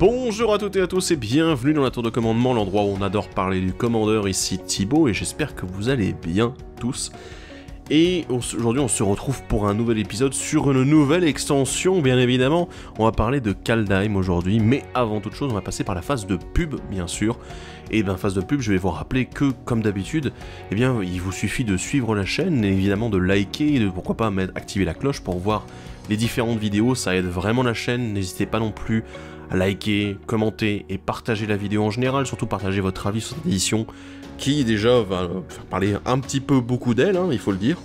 Bonjour à toutes et à tous et bienvenue dans la tour de commandement, l'endroit où on adore parler du commandeur, ici Thibaut, et j'espère que vous allez bien tous. Et aujourd'hui on se retrouve pour un nouvel épisode sur une nouvelle extension, bien évidemment. On va parler de Kaldheim aujourd'hui, mais avant toute chose on va passer par la phase de pub, bien sûr. Et bien phase de pub, je vais vous rappeler que, comme d'habitude, eh bien il vous suffit de suivre la chaîne, et évidemment de liker, et de pourquoi pas activer la cloche pour voir les différentes vidéos, ça aide vraiment la chaîne. N'hésitez pas non plus à liker, commenter et partager la vidéo en général, surtout partager votre avis sur cette édition qui déjà va faire parler un petit peu beaucoup d'elle, hein, il faut le dire.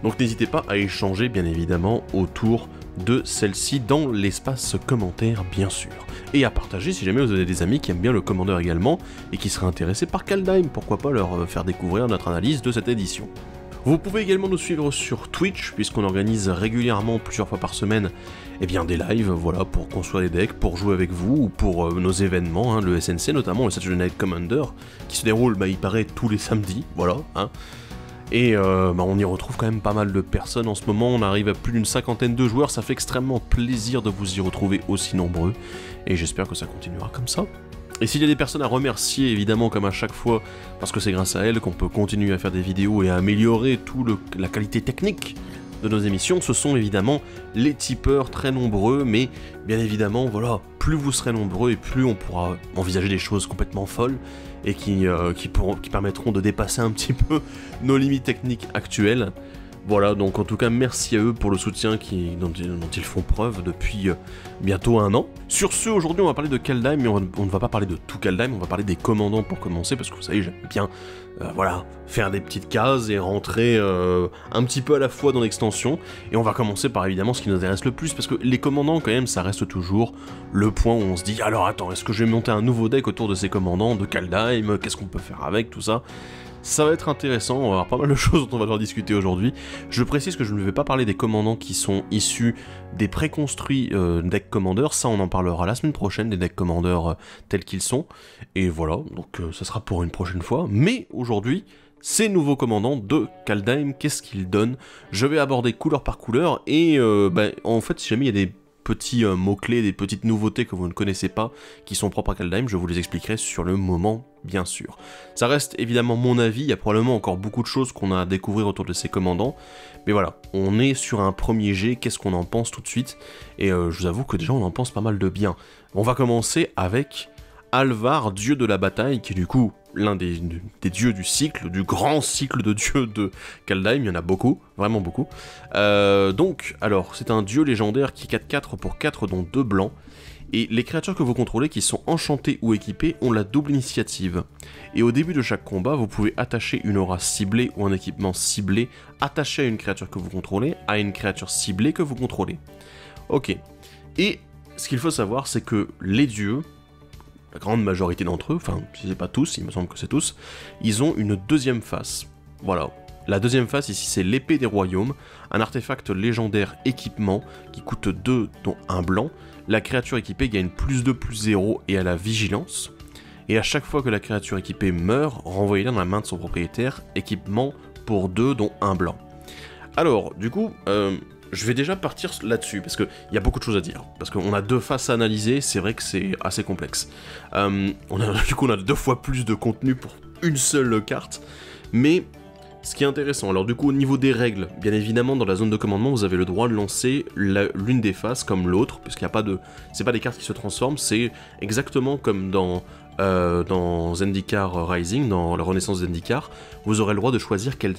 Donc n'hésitez pas à échanger bien évidemment autour de celle-ci dans l'espace commentaire bien sûr. Et à partager si jamais vous avez des amis qui aiment bien le commandeur également et qui seraient intéressés par Kaldheim, pourquoi pas leur faire découvrir notre analyse de cette édition. Vous pouvez également nous suivre sur Twitch, puisqu'on organise régulièrement, plusieurs fois par semaine, eh bien des lives, voilà, pour construire des decks, pour jouer avec vous, ou pour nos événements, hein, le SNC notamment, le Saturday Night Commander, qui se déroule, il paraît, tous les samedis, voilà, hein. Et on y retrouve quand même pas mal de personnes en ce moment, on arrive à plus d'une cinquantaine de joueurs, ça fait extrêmement plaisir de vous y retrouver aussi nombreux, et j'espère que ça continuera comme ça. Et s'il y a des personnes à remercier, évidemment, comme à chaque fois, parce que c'est grâce à elles qu'on peut continuer à faire des vidéos et à améliorer la qualité technique de nos émissions, ce sont évidemment les tipeurs très nombreux, mais bien évidemment, voilà, plus vous serez nombreux et plus on pourra envisager des choses complètement folles et qui permettront de dépasser un petit peu nos limites techniques actuelles. Voilà, donc en tout cas, merci à eux pour le soutien dont ils font preuve depuis bientôt un an. Sur ce, aujourd'hui, on va parler de Kaldheim, mais on ne va pas parler de tout Kaldheim, on va parler des commandants pour commencer, parce que vous savez, j'aime bien, voilà, faire des petites cases et rentrer un petit peu à la fois dans l'extension. Et on va commencer par évidemment ce qui nous intéresse le plus, parce que les commandants, quand même, ça reste toujours le point où on se dit, alors attends, est-ce que je vais monter un nouveau deck autour de ces commandants de Kaldheim, qu'est-ce qu'on peut faire avec, tout ça. Ça va être intéressant, on va avoir pas mal de choses dont on va devoir discuter aujourd'hui. Je précise que je ne vais pas parler des commandants qui sont issus des préconstruits decks commandeurs, ça on en parlera la semaine prochaine, des decks commandeurs tels qu'ils sont. Et voilà, donc ça sera pour une prochaine fois. Mais aujourd'hui, ces nouveaux commandants de Kaldheim, qu'est-ce qu'ils donnent? Je vais aborder couleur par couleur, et en fait si jamais il y a des petits mots-clés, des petites nouveautés que vous ne connaissez pas, qui sont propres à Kaldheim, je vous les expliquerai sur le moment, bien sûr. Ça reste évidemment mon avis, il y a probablement encore beaucoup de choses qu'on a à découvrir autour de ces commandants, mais voilà, on est sur un premier jet, qu'est-ce qu'on en pense tout de suite, et je vous avoue que déjà on en pense pas mal de bien. On va commencer avec Alvar, dieu de la bataille, qui est du coup l'un des dieux du cycle, du grand cycle de dieux de Kaldheim, il y en a beaucoup, vraiment beaucoup. Donc, alors, c'est un dieu légendaire qui est 4/4 pour 4, dont 2 blancs, et les créatures que vous contrôlez qui sont enchantées ou équipées ont la double initiative. Et au début de chaque combat, vous pouvez attacher une aura ciblée ou un équipement ciblé attaché à une créature que vous contrôlez, à une créature ciblée que vous contrôlez. Ok. Et ce qu'il faut savoir, c'est que les dieux, la grande majorité d'entre eux, enfin, si c'est pas tous, il me semble que c'est tous, ils ont une deuxième face. Voilà. La deuxième face, ici, c'est l'épée des royaumes, un artefact légendaire équipement qui coûte 2, dont 1 blanc. La créature équipée gagne +2/+0 et à la vigilance. Et à chaque fois que la créature équipée meurt, renvoyez-la dans la main de son propriétaire, équipement pour 2, dont 1 blanc. Alors, du coup, je vais déjà partir là-dessus, parce qu'il y a beaucoup de choses à dire. Parce qu'on a 2 faces à analyser, c'est vrai que c'est assez complexe. Du coup, on a 2 fois plus de contenu pour une seule carte, mais ce qui est intéressant, alors du coup, au niveau des règles, bien évidemment, dans la zone de commandement, vous avez le droit de lancer l'une des faces comme l'autre, puisqu'il n'y a pas de... c'est pas des cartes qui se transforment, c'est exactement comme dans Zendikar Rising, dans la Renaissance Zendikar, vous aurez le droit de choisir quelle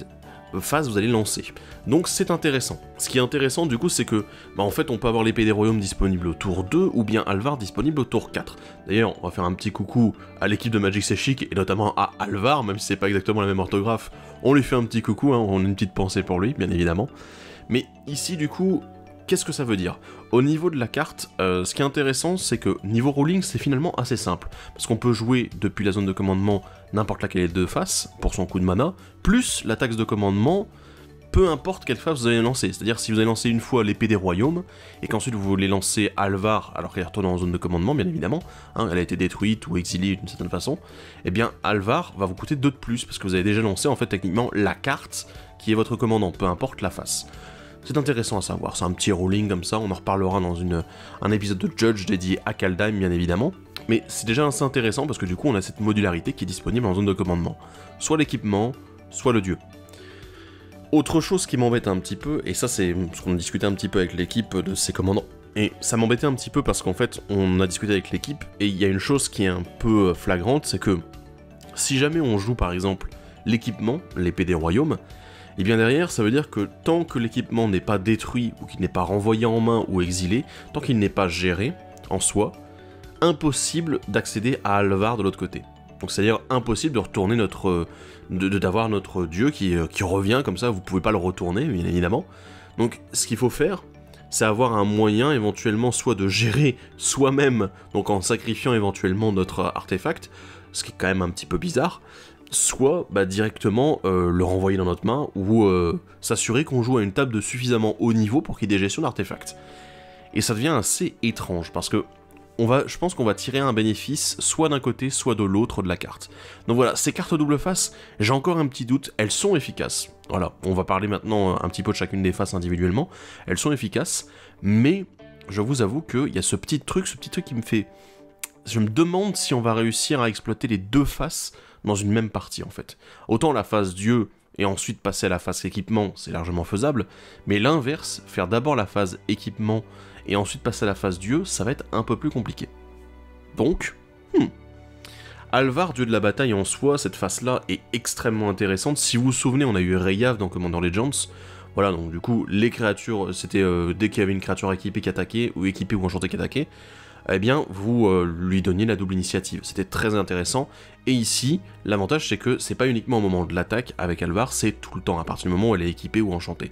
phase vous allez lancer. Donc c'est intéressant. Ce qui est intéressant du coup c'est que en fait on peut avoir l'épée des royaumes disponible au tour 2 ou bien Alvar disponible au tour 4. D'ailleurs on va faire un petit coucou à l'équipe de Magic C'est Chic et notamment à Alvar, même si c'est pas exactement la même orthographe, on lui fait un petit coucou, hein, on a une petite pensée pour lui bien évidemment. Mais ici du coup, qu'est-ce que ça veut dire? Au niveau de la carte, ce qui est intéressant, c'est que niveau ruling, c'est finalement assez simple. Parce qu'on peut jouer depuis la zone de commandement n'importe laquelle des 2 faces, pour son coup de mana, plus la taxe de commandement, peu importe quelle phase vous allez lancer. C'est-à-dire si vous avez lancé une fois l'épée des royaumes, et qu'ensuite vous voulez lancer Alvar, alors qu'elle est retournée en zone de commandement, bien évidemment, hein, elle a été détruite ou exilée d'une certaine façon, eh bien Alvar va vous coûter 2 de plus, parce que vous avez déjà lancé en fait techniquement la carte qui est votre commandant, peu importe la face. c'est intéressant à savoir, c'est un petit rolling comme ça, on en reparlera dans un épisode de Judge dédié à Kaldheim bien évidemment, mais c'est déjà assez intéressant parce que du coup on a cette modularité qui est disponible en zone de commandement, soit l'équipement, soit le dieu. Autre chose qui m'embête un petit peu, et ça c'est ce qu'on a discuté un petit peu avec l'équipe de ces commandants, et ça m'embêtait un petit peu parce qu'en fait on a discuté avec l'équipe, et il y a une chose qui est un peu flagrante, c'est que si jamais on joue par exemple l'équipement, l'épée des royaumes, et bien derrière ça veut dire que tant que l'équipement n'est pas détruit, ou qu'il n'est pas renvoyé en main ou exilé, tant qu'il n'est pas géré en soi, impossible d'accéder à Alvar de l'autre côté. Donc c'est-à-dire impossible de retourner d'avoir notre dieu qui revient comme ça, vous pouvez pas le retourner, bien évidemment. Donc ce qu'il faut faire, c'est avoir un moyen éventuellement soit de gérer soi-même, donc en sacrifiant éventuellement notre artefact, ce qui est quand même un petit peu bizarre, soit directement le renvoyer dans notre main, ou s'assurer qu'on joue à une table de suffisamment haut niveau pour qu'il y ait des gestions d'artefacts. Et ça devient assez étrange, parce que je pense qu'on va tirer un bénéfice soit d'un côté, soit de l'autre de la carte. Donc voilà, ces cartes double face, j'ai encore un petit doute, elles sont efficaces. Voilà, on va parler maintenant un petit peu de chacune des faces individuellement. Elles sont efficaces, mais je vous avoue qu'il y a ce petit truc qui me fait... Je me demande si on va réussir à exploiter les deux faces dans une même partie en fait. Autant la phase dieu et ensuite passer à la phase équipement, c'est largement faisable, mais l'inverse, faire d'abord la phase équipement et ensuite passer à la phase dieu, ça va être un peu plus compliqué. Donc, Alvar, dieu de la bataille en soi, cette phase-là est extrêmement intéressante. Si vous vous souvenez, on a eu Reyav dans Commander Legends. Voilà, donc du coup, les créatures, c'était dès qu'il y avait une créature équipée qui attaquait, ou équipée ou enchantée qui attaquait, eh bien, vous lui donniez la double initiative. C'était très intéressant. Et ici, l'avantage, c'est que c'est pas uniquement au moment de l'attaque avec Alvar, c'est tout le temps, à partir du moment où elle est équipée ou enchantée.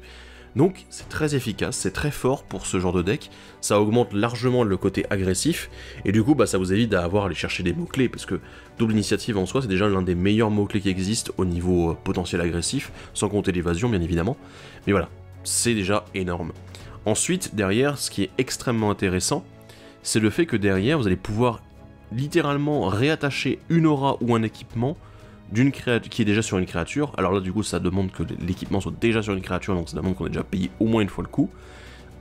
Donc, c'est très efficace, c'est très fort pour ce genre de deck, ça augmente largement le côté agressif, et du coup, ça vous évite d'avoir à aller chercher des mots-clés, parce que double initiative en soi, c'est déjà l'un des meilleurs mots-clés qui existent au niveau potentiel agressif, sans compter l'évasion, bien évidemment. Mais voilà, c'est déjà énorme. Ensuite, derrière, ce qui est extrêmement intéressant, c'est le fait que derrière, vous allez pouvoir littéralement réattacher une aura ou un équipement d'une créature qui est déjà sur une créature. Alors là, du coup, ça demande que l'équipement soit déjà sur une créature, donc ça demande qu'on ait déjà payé au moins une fois le coup,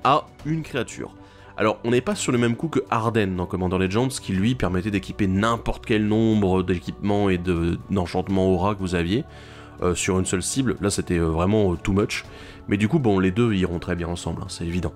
à une créature. Alors, on n'est pas sur le même coup que Arden dans Commander Legends, qui lui permettait d'équiper n'importe quel nombre d'équipements et d'enchantements aura que vous aviez sur une seule cible. Là, c'était vraiment too much. Mais du coup, bon, les deux iront très bien ensemble, hein, c'est évident.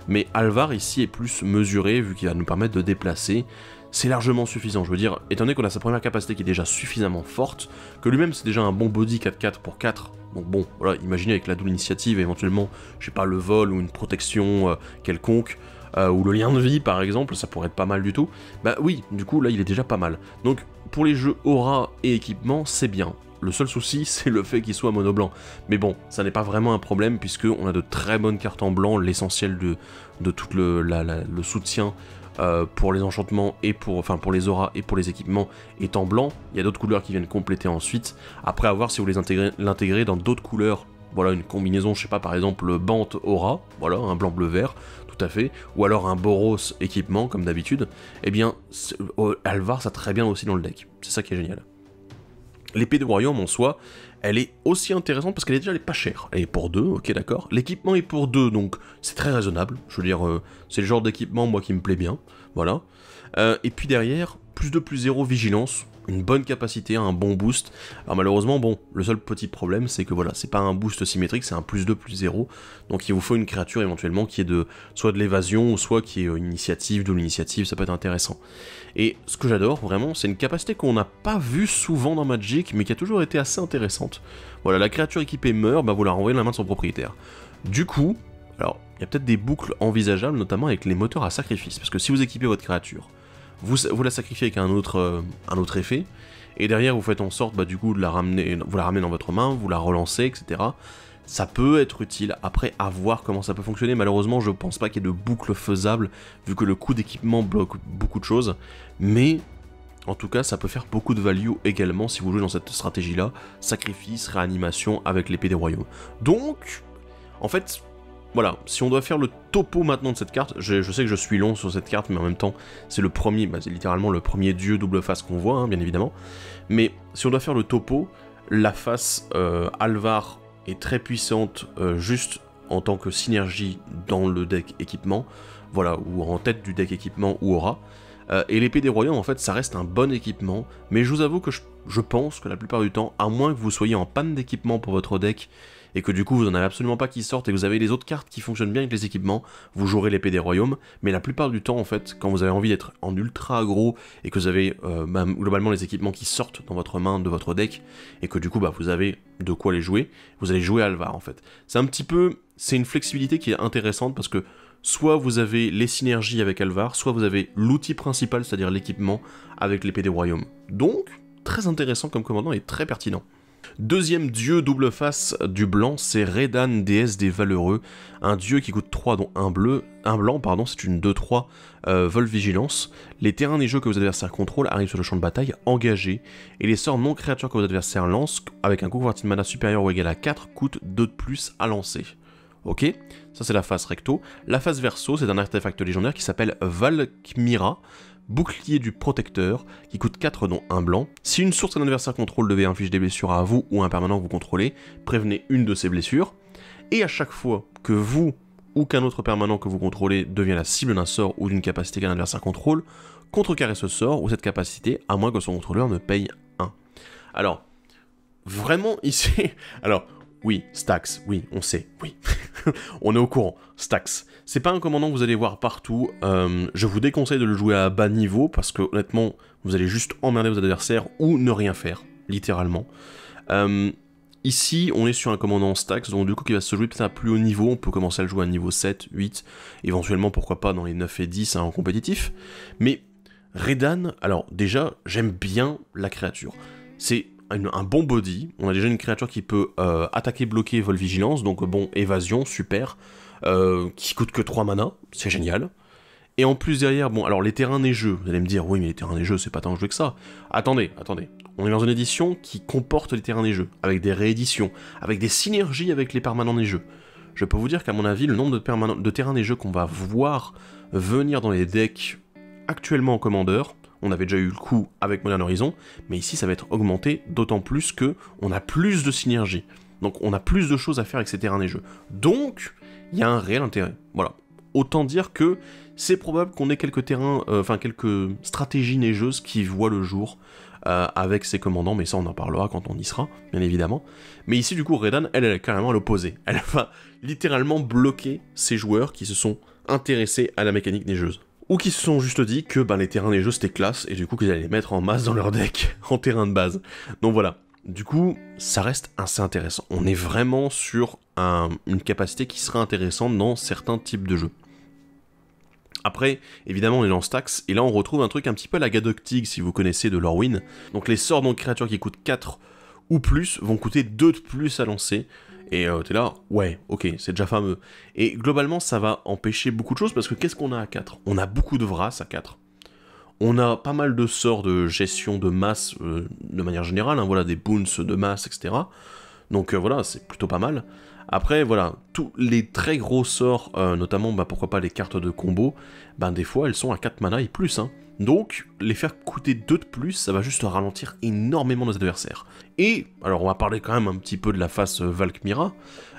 Mais Alvar ici est plus mesuré, vu qu'il va nous permettre de déplacer. C'est largement suffisant, je veux dire, étant donné qu'on a sa première capacité qui est déjà suffisamment forte, que lui-même c'est déjà un bon body 4-4 pour 4, donc bon, voilà, imaginez avec la double initiative, éventuellement, je sais pas, le vol ou une protection quelconque, ou le lien de vie par exemple, ça pourrait être pas mal du tout, bah oui, du coup là il est déjà pas mal. Donc pour les jeux aura et équipement, c'est bien. Le seul souci, c'est le fait qu'il soit mono blanc. Mais bon, ça n'est pas vraiment un problème, puisqu'on a de très bonnes cartes en blanc, l'essentiel de tout le soutien pour les enchantements et pour les auras et pour les équipements est en blanc. Il y a d'autres couleurs qui viennent compléter ensuite. Après, à voir si vous voulez l'intégrer dans d'autres couleurs. Voilà, une combinaison, je sais pas, par exemple, le Bant aura, voilà, un blanc bleu vert, tout à fait, ou alors un Boros équipement, comme d'habitude. Eh bien, Alvar, ça très bien aussi dans le deck. C'est ça qui est génial. L'épée de royaume en soi, elle est aussi intéressante parce qu'elle est pas chère. Elle est pour 2, ok d'accord. L'équipement est pour 2, donc c'est très raisonnable. Je veux dire, c'est le genre d'équipement, moi, qui me plaît bien. Voilà. Et puis derrière, plus 2, plus 0, vigilance. Une bonne capacité, un bon boost. Alors malheureusement, bon, le seul petit problème, c'est que voilà, c'est pas un boost symétrique, c'est un plus 2, plus 0. Donc il vous faut une créature éventuellement qui est soit de l'évasion, ou soit qui est une initiative, double initiative, ça peut être intéressant. Et ce que j'adore vraiment, c'est une capacité qu'on n'a pas vue souvent dans Magic, mais qui a toujours été assez intéressante. Voilà, la créature équipée meurt, vous la renvoyez dans la main de son propriétaire. Du coup, alors, il y a peut-être des boucles envisageables, notamment avec les moteurs à sacrifice, parce que si vous équipez votre créature, vous la sacrifiez avec un autre effet, et derrière vous faites en sorte du coup de vous la ramenez dans votre main, vous la relancez, etc. Ça peut être utile, après à voir comment ça peut fonctionner. Malheureusement je pense pas qu'il y ait de boucle faisable, vu que le coût d'équipement bloque beaucoup de choses, mais en tout cas ça peut faire beaucoup de value également si vous jouez dans cette stratégie là, sacrifice, réanimation avec l'épée des royaumes. Donc, en fait... Voilà, si on doit faire le topo maintenant de cette carte, je sais que je suis long sur cette carte, mais en même temps, c'est le premier, c'est littéralement le premier dieu double face qu'on voit, hein, bien évidemment. Mais si on doit faire le topo, la face Alvar est très puissante juste en tant que synergie dans le deck équipement, voilà, ou en tête du deck équipement ou aura. Et l'épée des royaumes, en fait, ça reste un bon équipement, mais je vous avoue que je pense que la plupart du temps, à moins que vous soyez en panne d'équipement pour votre deck, et que du coup vous n'en avez absolument pas qui sortent, et que vous avez les autres cartes qui fonctionnent bien avec les équipements, vous jouerez l'épée des royaumes, mais la plupart du temps, en fait, quand vous avez envie d'être en ultra aggro, et que vous avez globalement les équipements qui sortent dans votre main de votre deck, et que du coup vous avez de quoi les jouer, vous allez jouer Alvar, en fait. C'est une flexibilité qui est intéressante, parce que soit vous avez les synergies avec Alvar, soit vous avez l'outil principal, c'est-à-dire l'équipement, avec l'épée des royaumes. Donc, très intéressant comme commandant et très pertinent. Deuxième dieu double face du blanc, c'est Redan, déesse des valeureux, un dieu qui coûte 3 dont un blanc, c'est une 2-3 vol vigilance. Les terrains des jeux que vos adversaires contrôlent arrivent sur le champ de bataille engagés, et les sorts non créatures que vos adversaires lancent, avec un coût converti de mana supérieur ou égal à 4, coûtent 2 de plus à lancer. Ok, ça c'est la face recto. La face verso, c'est un artefact légendaire qui s'appelle Valkmira, bouclier du protecteur, qui coûte 4 dont un blanc. Si une source qu'un adversaire contrôle devait infliger des blessures à vous ou à un permanent que vous contrôlez, prévenez une de ces blessures. Et à chaque fois que vous ou qu'un autre permanent que vous contrôlez devient la cible d'un sort ou d'une capacité qu'un adversaire contrôle, contrecarrez ce sort ou cette capacité, à moins que son contrôleur ne paye 1. Alors, vraiment ici... Alors... Oui, Stax, oui, on sait, oui. On est au courant, Stax. C'est pas un commandant que vous allez voir partout, je vous déconseille de le jouer à bas niveau, parce que honnêtement, vous allez juste emmerder vos adversaires, ou ne rien faire, littéralement. Ici, on est sur un commandant Stax, donc du coup qui va se jouer peut-être à plus haut niveau, on peut commencer à le jouer à niveau 7, 8, éventuellement pourquoi pas dans les 9 et 10 en compétitif. Mais Redan, alors déjà, j'aime bien la créature. C'est un bon body, on a déjà une créature qui peut attaquer, bloquer, vol vigilance, donc bon, évasion, super, qui coûte que 3 mana, c'est génial. Et en plus derrière, bon, alors les terrains neigeux, vous allez me dire, oui mais les terrains neigeux c'est pas tant joué que ça. Attendez, on est dans une édition qui comporte les terrains neigeux, avec des rééditions, avec des synergies avec les permanents neigeux. Je peux vous dire qu'à mon avis, le nombre de terrains neigeux qu'on va voir venir dans les decks actuellement en commandeur, on avait déjà eu le coup avec Modern Horizon, mais ici ça va être augmenté, d'autant plus que on a plus de synergie. Donc on a plus de choses à faire avec ces terrains neigeux. Donc, il y a un réel intérêt. Voilà. Autant dire que c'est probable qu'on ait quelques terrains, quelques stratégies neigeuses qui voient le jour avec ses commandants, mais ça on en parlera quand on y sera, bien évidemment. Mais ici du coup, Redan, elle est carrément à l'opposé. Elle va littéralement bloquer ces joueurs qui se sont intéressés à la mécanique neigeuse. Ou qui se sont juste dit que les terrains neigeux c'était classe, et du coup qu'ils allaient les mettre en masse dans leur deck, en terrain de base. Donc voilà, du coup, ça reste assez intéressant. On est vraiment sur une capacité qui sera intéressante dans certains types de jeux. Après, évidemment, on est dans Stax, et là on retrouve un truc un petit peu à la Gadoctig, si vous connaissez de Lorwyn. Donc les sorts de créatures qui coûtent 4 ou plus vont coûter 2 de plus à lancer. Et t'es là, ouais, ok, c'est déjà fameux. Et globalement, ça va empêcher beaucoup de choses, parce que qu'est-ce qu'on a à 4 ? On a beaucoup de Vras à 4. On a pas mal de sorts de gestion de masse, de manière générale, hein, voilà, des boons de masse, etc. Donc voilà, c'est plutôt pas mal. Après, voilà, tous les très gros sorts, notamment, pourquoi pas les cartes de combo, des fois, elles sont à 4 mana et plus, hein. Donc, les faire coûter 2 de plus, ça va juste ralentir énormément nos adversaires. Et, alors on va parler quand même un petit peu de la face Valkmira.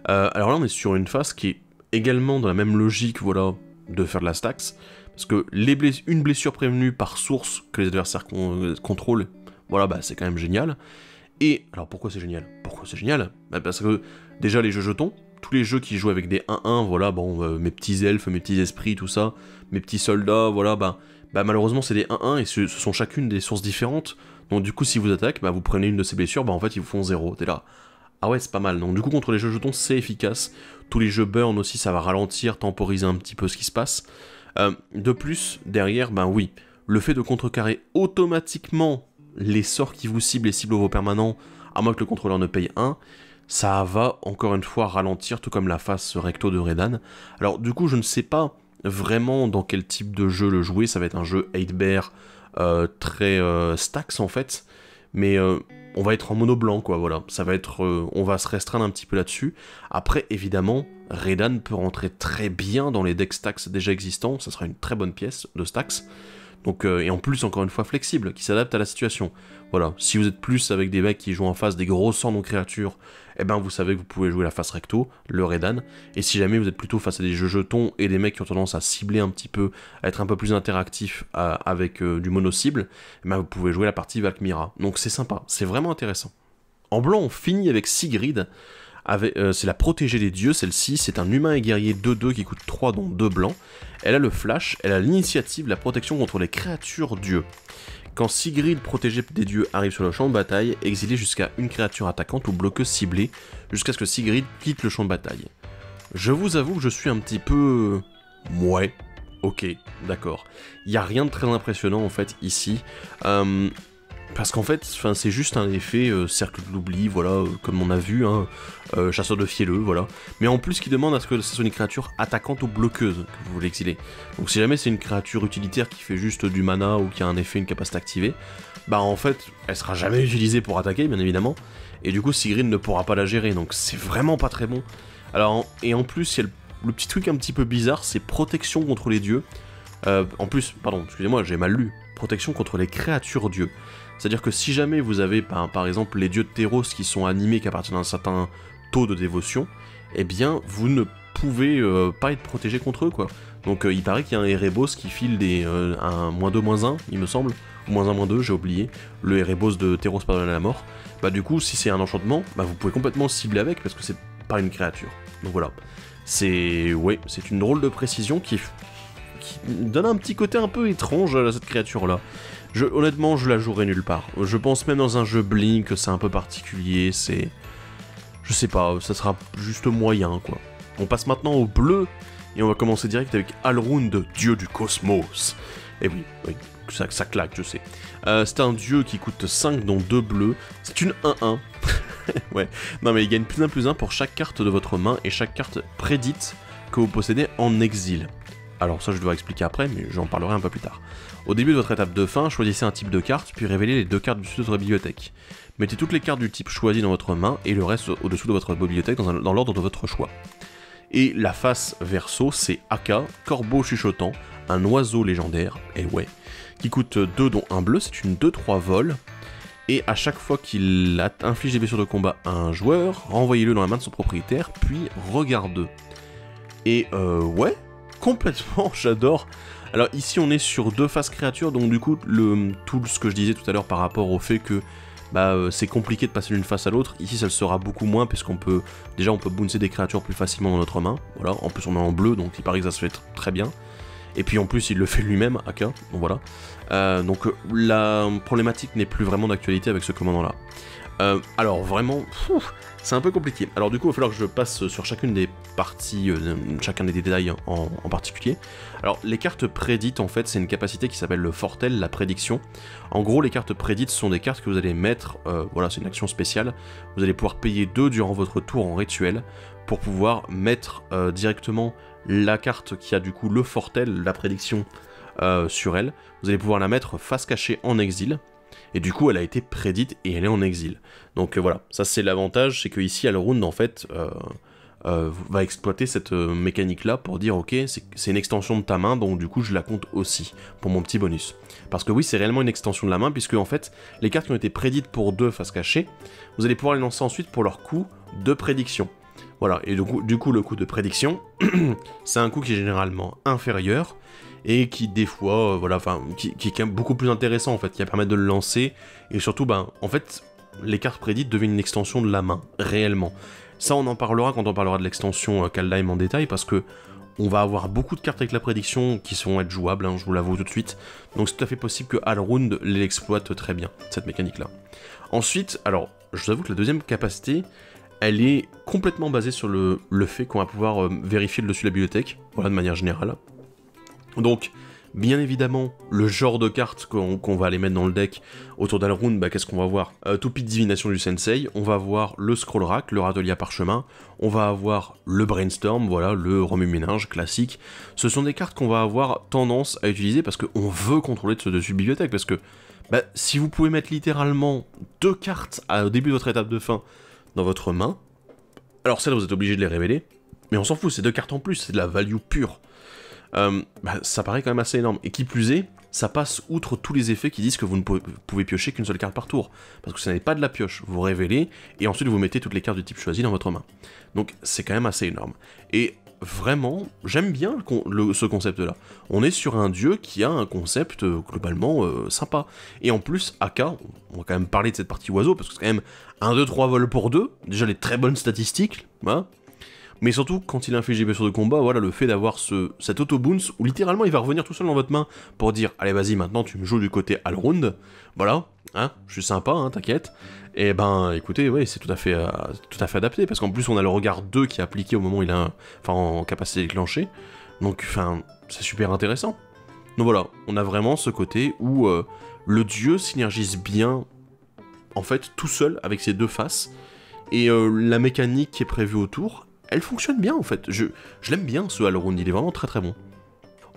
Alors là, on est sur une face qui est également dans la même logique, voilà, de faire de la Stax. Parce que une blessure prévenue par source que les adversaires contrôlent, voilà, c'est quand même génial. Et, alors pourquoi c'est génial ? Parce que, déjà, les jeux jetons, tous les jeux qui jouent avec des 1-1, voilà, mes petits elfes, mes petits esprits, tout ça, mes petits soldats, voilà, malheureusement c'est des 1-1 et ce sont chacune des sources différentes. Donc du coup si vous attaquez, vous prenez une de ces blessures, en fait ils vous font 0. T'es là, ah ouais c'est pas mal. Donc du coup contre les jeux jetons c'est efficace. Tous les jeux burn aussi ça va ralentir, temporiser un petit peu ce qui se passe. De plus, derrière, oui, le fait de contrecarrer automatiquement les sorts qui vous ciblent et ciblent vos permanents, à moins que le contrôleur ne paye 1, ça va encore une fois ralentir, tout comme la face recto de Redan. Alors du coup je ne sais pas vraiment dans quel type de jeu le jouer, ça va être un jeu 8-bear très Stax en fait, mais on va être en mono blanc quoi, voilà, ça va être, on va se restreindre un petit peu là-dessus. Après évidemment, Redan peut rentrer très bien dans les decks Stax déjà existants, ça sera une très bonne pièce de Stax, Donc, et en plus, encore une fois, flexible, qui s'adapte à la situation. Voilà, si vous êtes plus avec des mecs qui jouent en face des gros sorts non créatures, eh ben vous savez que vous pouvez jouer la face recto, le Redan, et si jamais vous êtes plutôt face à des jeux jetons et des mecs qui ont tendance à cibler un petit peu, à être un peu plus interactifs avec du mono-cible, eh ben vous pouvez jouer la partie Valkmira. Donc c'est sympa, c'est vraiment intéressant. En blanc, on finit avec Sigrid, c'est la protégée des dieux, celle-ci, c'est un humain et guerrier 2-2 qui coûte 3 dont 2 blancs. Elle a le flash, elle a l'initiative, la protection contre les créatures dieux. Quand Sigrid, protégée des dieux, arrive sur le champ de bataille, exilez jusqu'à une créature attaquante ou bloqueuse ciblée, jusqu'à ce que Sigrid quitte le champ de bataille. Je vous avoue que je suis un petit peu... Ouais, ok, d'accord. Il n'y a rien de très impressionnant en fait ici. Parce qu'en fait, c'est juste un effet cercle de l'oubli, voilà, comme on a vu, hein, chasseur de fielleux, voilà. Mais en plus, qui demande à ce que ce soit une créature attaquante ou bloqueuse que vous voulez exiler. Donc si jamais c'est une créature utilitaire qui fait juste du mana ou qui a un effet, une capacité activée, bah en fait, elle sera jamais utilisée pour attaquer, bien évidemment. Et du coup, Sigrid ne pourra pas la gérer, donc c'est vraiment pas très bon. Alors, et en plus, il y a le petit truc un petit peu bizarre, c'est protection contre les dieux. En plus, pardon, excusez-moi, j'ai mal lu. Protection contre les créatures dieux. C'est-à-dire que si jamais vous avez par exemple les dieux de Teros qui sont animés qu'à partir d'un certain taux de dévotion, eh bien vous ne pouvez pas être protégé contre eux quoi. Donc il paraît qu'il y a un Erebos qui file un -2, -1, il me semble, ou -1, -2, j'ai oublié, le Erebos de Teros pardonne à la mort. Bah du coup si c'est un enchantement, bah vous pouvez complètement cibler avec parce que c'est pas une créature. Donc voilà. C'est une drôle de précision qui donne un petit côté un peu étrange à cette créature-là. Honnêtement, je la jouerai nulle part. Je pense même dans un jeu Blink que c'est un peu particulier, c'est... Je sais pas, ça sera juste moyen, quoi. On passe maintenant au bleu, et on va commencer direct avec Alrund, dieu du cosmos. Et oui, ça claque, je sais. C'est un dieu qui coûte 5 dont 2 bleus. C'est une 1-1. Ouais, non mais il gagne +1/+1 pour chaque carte de votre main et chaque carte prédite que vous possédez en exil. Alors ça je dois expliquer après, mais j'en parlerai un peu plus tard. Au début de votre étape de fin, choisissez un type de carte, puis révélez les 2 cartes du dessus de votre bibliothèque. Mettez toutes les cartes du type choisi dans votre main, et le reste au-dessous de votre bibliothèque dans l'ordre de votre choix. Et la face verso, c'est Aka, corbeau chuchotant, un oiseau légendaire, et ouais, qui coûte 2 dont 1 bleu, c'est une 2-3 vol, et à chaque fois qu'il inflige des blessures de combat à un joueur, renvoyez-le dans la main de son propriétaire, puis regarde. Et ouais, complètement, j'adore. Alors ici on est sur 2 faces créatures, donc du coup tout ce que je disais tout à l'heure par rapport au fait que c'est compliqué de passer d'une face à l'autre, ici ça le sera beaucoup moins puisqu'on peut, déjà on peut bouncer des créatures plus facilement dans notre main, voilà, en plus on est en bleu donc il paraît que ça se fait très bien, et puis en plus il le fait lui-même, Aka, donc voilà, donc la problématique n'est plus vraiment d'actualité avec ce commandant là. Alors vraiment, c'est un peu compliqué. Alors du coup, il va falloir que je passe sur chacune des parties, chacun des détails en particulier. Alors les cartes prédites, en fait, c'est une capacité qui s'appelle le Fortel, la prédiction. En gros, les cartes prédites sont des cartes que vous allez mettre, voilà, c'est une action spéciale. Vous allez pouvoir payer 2 durant votre tour en rituel pour pouvoir mettre directement la carte qui a du coup le Fortel, la prédiction, sur elle. Vous allez pouvoir la mettre face cachée en exil. Et du coup, elle a été prédite et elle est en exil. Donc voilà, ça c'est l'avantage, c'est que ici Alrund en fait va exploiter cette mécanique-là pour dire ok, c'est une extension de ta main, donc du coup je la compte aussi pour mon petit bonus. Parce que oui, c'est réellement une extension de la main, puisque en fait, les cartes qui ont été prédites pour 2 face cachée, vous allez pouvoir les lancer ensuite pour leur coût de prédiction. Voilà, et du coup le coût de prédiction, c'est un coût qui est généralement inférieur, et qui des fois, voilà, enfin, qui est quand même beaucoup plus intéressant en fait, qui va permettre de le lancer, et surtout, en fait, les cartes prédites deviennent une extension de la main, réellement. Ça, on en parlera quand on parlera de l'extension Kaldheim en détail, parce que on va avoir beaucoup de cartes avec la prédiction qui vont être jouables, hein, je vous l'avoue tout de suite, donc c'est tout à fait possible que Alrund l'exploite très bien, cette mécanique-là. Ensuite, alors, je vous avoue que la deuxième capacité, elle est complètement basée sur le fait qu'on va pouvoir vérifier le dessus de la bibliothèque, voilà, de manière générale. Donc, bien évidemment, le genre de cartes qu'on va aller mettre dans le deck autour d'Alrund, qu'est-ce qu'on va voir? Toupie de divination du Sensei, on va avoir le Scroll Rack, le râtelier à parchemin, on va avoir le Brainstorm, voilà, le remue-ménage classique. Ce sont des cartes qu'on va avoir tendance à utiliser parce qu'on veut contrôler de ce dessus de bibliothèque, parce que si vous pouvez mettre littéralement 2 cartes au début de votre étape de fin dans votre main, alors celles vous êtes obligé de les révéler, mais on s'en fout, c'est 2 cartes en plus, c'est de la value pure. Ça paraît quand même assez énorme. Et qui plus est, ça passe outre tous les effets qui disent que vous ne pouvez piocher qu'une seule carte par tour. Parce que ce n'est pas de la pioche, vous révélez, et ensuite vous mettez toutes les cartes du type choisi dans votre main. Donc c'est quand même assez énorme. Et vraiment, j'aime bien ce concept-là. On est sur un dieu qui a un concept globalement sympa. Et en plus, AK, on va quand même parler de cette partie oiseau, parce que c'est quand même 1, 2, 3 vols pour 2, déjà les très bonnes statistiques, hein. Mais surtout, quand il inflige des blessures de combat, voilà, le fait d'avoir cet auto-bounce, où littéralement il va revenir tout seul dans votre main, pour dire, allez vas-y, maintenant tu me joues du côté Alround, voilà, hein, je suis sympa, hein, t'inquiète. Et ben, écoutez, ouais, c'est tout à fait adapté, parce qu'en plus on a le regard 2 qui est appliqué au moment où il a, en capacité déclenchée, donc, enfin, c'est super intéressant. Donc voilà, on a vraiment ce côté où le dieu synergise bien, en fait, tout seul, avec ses deux faces, et la mécanique qui est prévue autour, elle fonctionne bien en fait, je l'aime bien ce Alround, il est vraiment très très bon.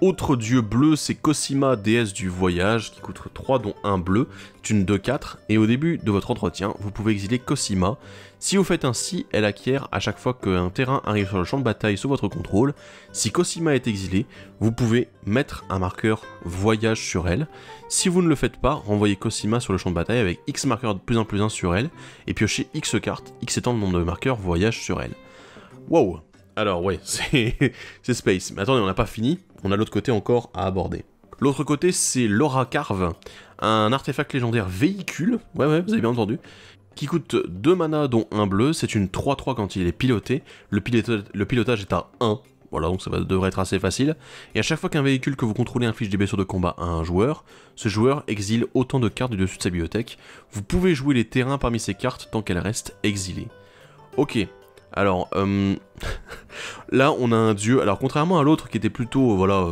Autre dieu bleu, c'est Cosima, déesse du voyage, qui coûte 3 dont 1 bleu, c'est une 2-4, et au début de votre entretien, vous pouvez exiler Cosima. Si vous faites ainsi, elle acquiert à chaque fois qu'un terrain arrive sur le champ de bataille sous votre contrôle. Si Cosima est exilée, vous pouvez mettre un marqueur voyage sur elle. Si vous ne le faites pas, renvoyez Cosima sur le champ de bataille avec X marqueurs de +1/+1 sur elle, et piochez X cartes, X étant le nombre de marqueurs voyage sur elle. Wow. Alors ouais, c'est Space. Mais attendez, on n'a pas fini, on a l'autre côté encore à aborder. L'autre côté, c'est l'Aura Carve, un artefact légendaire véhicule, ouais, vous avez bien entendu, qui coûte 2 mana dont 1 bleu, c'est une 3-3 quand il est piloté, le pilotage est à 1, voilà, donc ça devrait être assez facile, et à chaque fois qu'un véhicule que vous contrôlez inflige des blessures de combat à un joueur, ce joueur exile autant de cartes du dessus de sa bibliothèque, vous pouvez jouer les terrains parmi ces cartes tant qu'elles restent exilées. Ok. Alors, là, on a un dieu, alors contrairement à l'autre qui était plutôt, voilà,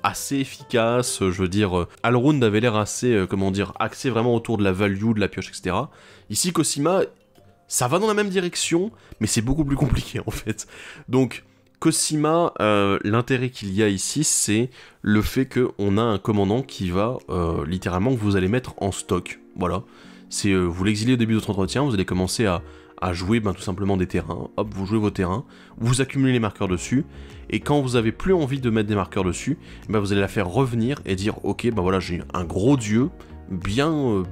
assez efficace, je veux dire, Alround avait l'air assez, comment dire, axé vraiment autour de la value, de la pioche, etc. Ici, Cosima, ça va dans la même direction, mais c'est beaucoup plus compliqué, en fait. Donc, Cosima, l'intérêt qu'il y a ici, c'est le fait qu'on a un commandant qui va, littéralement, que vous allez mettre en stock, voilà. C'est, vous l'exilez au début de votre entretien, vous allez commencer à jouer tout simplement des terrains, hop, vous jouez vos terrains, vous accumulez les marqueurs dessus, et quand vous avez plus envie de mettre des marqueurs dessus, vous allez la faire revenir et dire, ok, voilà, j'ai un gros dieu, bien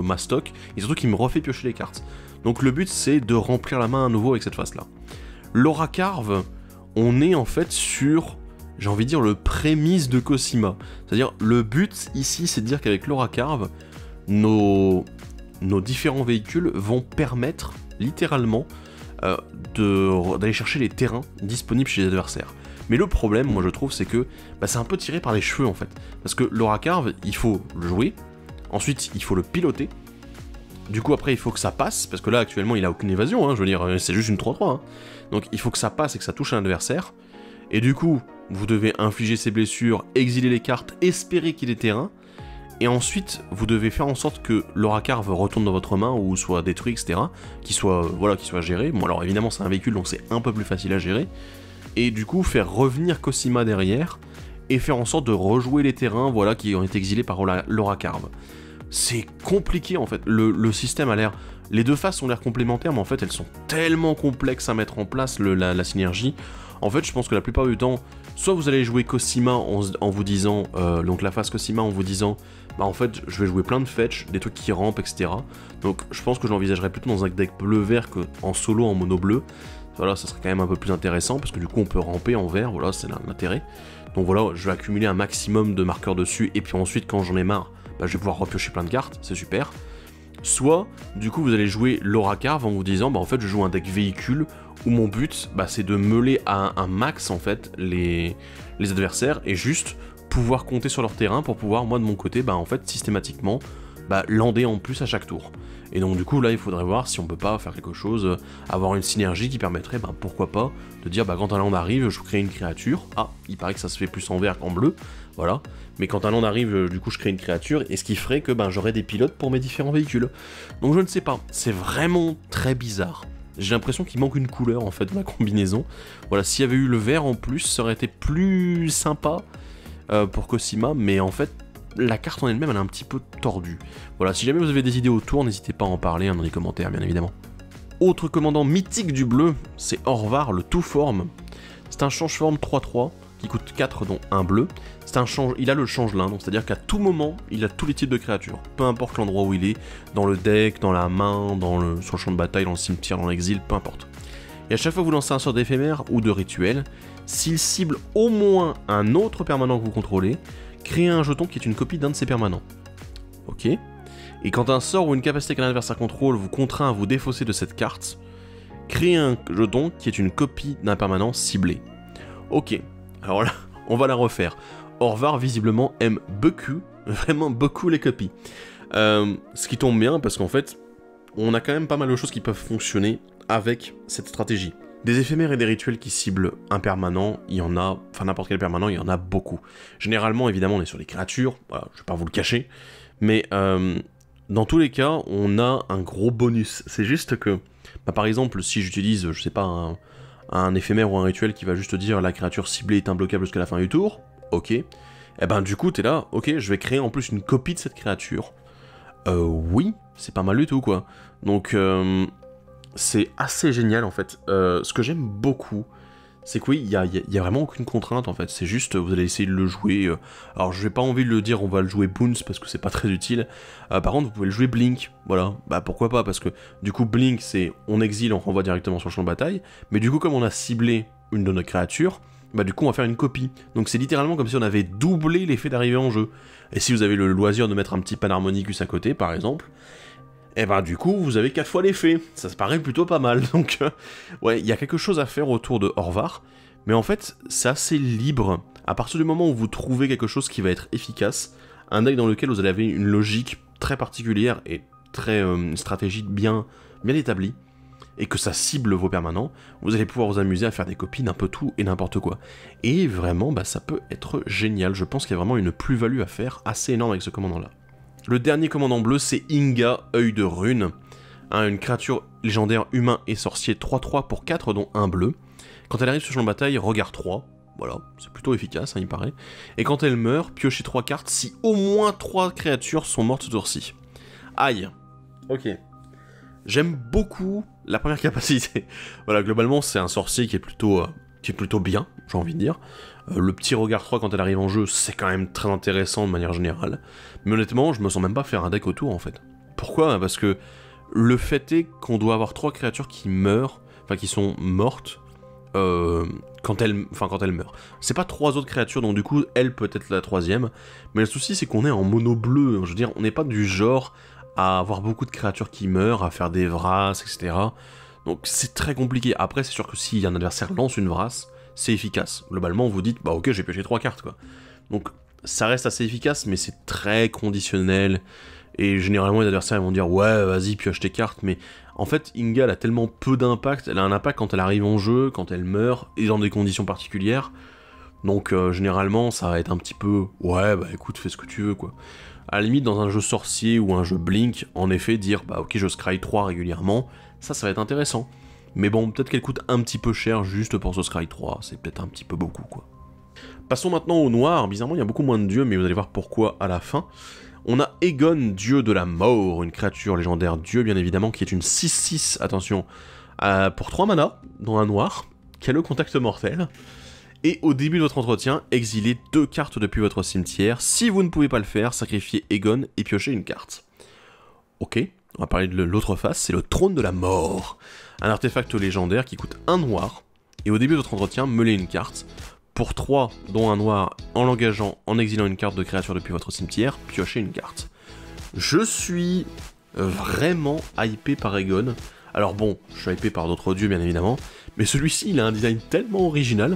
mastoc, et surtout qui me refait piocher les cartes. Donc le but, c'est de remplir la main à nouveau avec cette phase-là. L'Aura Carve, on est en fait sur, j'ai envie de dire, le prémisse de Cosima. C'est-à-dire, le but ici, c'est de dire qu'avec l'Aura Carve, nos différents véhicules vont permettre littéralement d'aller chercher les terrains disponibles chez les adversaires. Mais le problème, moi je trouve, c'est que c'est un peu tiré par les cheveux en fait. Parce que l'Aura Carve, il faut le jouer, ensuite il faut le piloter, du coup après il faut que ça passe, parce que là actuellement il a aucune évasion, hein, je veux dire, c'est juste une 3-3. Hein. Donc il faut que ça passe et que ça touche un adversaire, et du coup vous devez infliger ses blessures, exiler les cartes, espérer qu'il ait terrain, et ensuite, vous devez faire en sorte que l'Aura Carve retourne dans votre main ou soit détruit, etc. Qu'il soit géré. Bon, alors évidemment, c'est un véhicule, donc c'est un peu plus facile à gérer. Et du coup, faire revenir Cosima derrière et faire en sorte de rejouer les terrains, voilà, qui ont été exilés par l'Aura Carve. C'est compliqué, en fait. Le système a l'air... Les deux faces ont l'air complémentaires, mais en fait, elles sont tellement complexes à mettre en place, la synergie. En fait, je pense que la plupart du temps, soit vous allez jouer Cosima en vous disant... donc la phase Cosima en vous disant... en fait, je vais jouer plein de fetch, des trucs qui rampent, etc. Donc je pense que je l'envisagerais plutôt dans un deck bleu-vert qu'en solo en mono bleu. Voilà, ça serait quand même un peu plus intéressant, parce que du coup on peut ramper en vert, voilà, c'est l'intérêt. Donc voilà, je vais accumuler un maximum de marqueurs dessus, et puis ensuite, quand j'en ai marre, je vais pouvoir repiocher plein de cartes, c'est super. Soit, du coup, vous allez jouer l'Aura Carve en vous disant, en fait, je joue un deck véhicule, où mon but, c'est de meuler à un max, en fait, les adversaires, et juste... pouvoir compter sur leur terrain pour pouvoir, moi de mon côté, en fait, systématiquement, lander en plus à chaque tour. Et donc du coup, là, il faudrait voir si on peut pas faire quelque chose, avoir une synergie qui permettrait, pourquoi pas, de dire, quand un land arrive, je crée une créature. Ah, il paraît que ça se fait plus en vert qu'en bleu, voilà. Mais quand un land arrive, du coup, je crée une créature, et ce qui ferait que, j'aurais des pilotes pour mes différents véhicules. Donc je ne sais pas, c'est vraiment très bizarre. J'ai l'impression qu'il manque une couleur, en fait, de ma combinaison. Voilà, s'il y avait eu le vert en plus, ça aurait été plus sympa, pour Cosima, mais en fait la carte en elle-même elle est un petit peu tordue. Voilà, si jamais vous avez des idées autour, n'hésitez pas à en parler dans les commentaires bien évidemment. Autre commandant mythique du bleu, c'est Orvar le tout-forme. C'est un change-forme 3-3 qui coûte 4 dont un bleu. Il a le changelin, donc c'est-à-dire qu'à tout moment, il a tous les types de créatures. Peu importe l'endroit où il est, dans le deck, dans la main, sur le champ de bataille, dans le cimetière, dans l'exil, peu importe. Et à chaque fois que vous lancez un sort d'éphémère ou de rituel, s'il cible au moins un autre permanent que vous contrôlez, créez un jeton qui est une copie d'un de ces permanents. Ok. Et quand un sort ou une capacité qu'un adversaire contrôle vous contraint à vous défausser de cette carte, créez un jeton qui est une copie d'un permanent ciblé. Ok. Alors là, on va la refaire. Orvar visiblement aime beaucoup, vraiment beaucoup les copies. Ce qui tombe bien parce qu'en fait, on a quand même pas mal de choses qui peuvent fonctionner avec cette stratégie. Des éphémères et des rituels qui ciblent un permanent, il y en a, enfin n'importe quel permanent, il y en a beaucoup. Généralement, évidemment, on est sur des créatures, voilà, je vais pas vous le cacher, mais dans tous les cas, on a un gros bonus. C'est juste que, bah, par exemple, si j'utilise, je sais pas, un éphémère ou un rituel qui va juste dire la créature ciblée est imbloquable jusqu'à la fin du tour, ok, et ben du coup, t'es là, ok, je vais créer en plus une copie de cette créature. Oui, c'est pas mal du tout, quoi. Donc, c'est assez génial en fait. Ce que j'aime beaucoup, c'est que oui, il y a vraiment aucune contrainte en fait. C'est juste, vous allez essayer de le jouer. Alors, je n'ai pas envie de le dire, on va le jouer Boons parce que c'est pas très utile. Par contre, vous pouvez le jouer Blink. Voilà, bah pourquoi pas, parce que du coup, Blink, c'est on exile, on renvoie directement sur le champ de bataille. Mais du coup, comme on a ciblé une de nos créatures, bah du coup, on va faire une copie. Donc, c'est littéralement comme si on avait doublé l'effet d'arrivée en jeu. Et si vous avez le loisir de mettre un petit Panharmonicus à côté, par exemple, et ben du coup, vous avez 4 fois l'effet. Ça se paraît plutôt pas mal. Donc, ouais, il y a quelque chose à faire autour de Orvar. Mais en fait, c'est assez libre. À partir du moment où vous trouvez quelque chose qui va être efficace, un deck dans lequel vous allez avoir une logique très particulière et très une stratégie bien établie, et que ça cible vos permanents, vous allez pouvoir vous amuser à faire des copies d'un peu tout et n'importe quoi. Et vraiment, bah, ça peut être génial. Je pense qu'il y a vraiment une plus-value à faire assez énorme avec ce commandant-là. Le dernier commandant bleu, c'est Inga, œil de rune. Une créature légendaire humain et sorcier 3-3 pour 4, dont un bleu. Quand elle arrive sur le champ de bataille, regard 3. Voilà, c'est plutôt efficace, il paraît. Et quand elle meurt, piochez 3 cartes si au moins 3 créatures sont mortes ce tour-ci. Aïe. Ok. J'aime beaucoup la première capacité. Voilà, globalement, c'est un sorcier qui est plutôt bien, j'ai envie de dire. Le petit regard 3 quand elle arrive en jeu, c'est quand même très intéressant de manière générale. Mais honnêtement, je me sens même pas faire un deck autour en fait. Pourquoi ? Parce que le fait est qu'on doit avoir 3 créatures qui meurent, enfin qui sont mortes, quand elles meurent. C'est pas 3 autres créatures, donc du coup, elle peut être la 3ème. Mais le souci, c'est qu'on est en mono bleu. Je veux dire, on n'est pas du genre à avoir beaucoup de créatures qui meurent, à faire des Vrass, etc. Donc c'est très compliqué. Après, c'est sûr que si un adversaire lance une Vrass, c'est efficace. Globalement, vous dites, bah ok, j'ai pioché 3 cartes, quoi. Donc, ça reste assez efficace, mais c'est très conditionnel. Et généralement, les adversaires vont dire, ouais, vas-y, pioche tes cartes. Mais en fait, Inga, elle a tellement peu d'impact. Elle a un impact quand elle arrive en jeu, quand elle meurt, et dans des conditions particulières. Donc, généralement, ça va être un petit peu, ouais, bah écoute, fais ce que tu veux, quoi. À la limite, dans un jeu sorcier ou un jeu Blink, en effet, dire, bah ok, je scry 3 régulièrement, ça va être intéressant. Mais bon, peut-être qu'elle coûte un petit peu cher juste pour ce Scry 3, c'est peut-être un petit peu beaucoup, quoi. Passons maintenant au noir. Bizarrement, il y a beaucoup moins de dieux, mais vous allez voir pourquoi à la fin. On a Egon, dieu de la mort, une créature légendaire dieu, bien évidemment, qui est une 6-6, attention, pour 3 mana, dans un noir, qui a le contact mortel. Et au début de votre entretien, exilez 2 cartes depuis votre cimetière. Si vous ne pouvez pas le faire, sacrifiez Egon et piochez une carte. Ok, on va parler de l'autre face, c'est le trône de la mort. Un artefact légendaire qui coûte 1 noir, et au début de votre entretien, meulez une carte. Pour 3, dont un noir, en l'engageant, en exilant une carte de créature depuis votre cimetière, piochez une carte. Je suis vraiment hypé par Egon. Alors bon, je suis hypé par d'autres dieux bien évidemment, mais celui-ci il a un design tellement original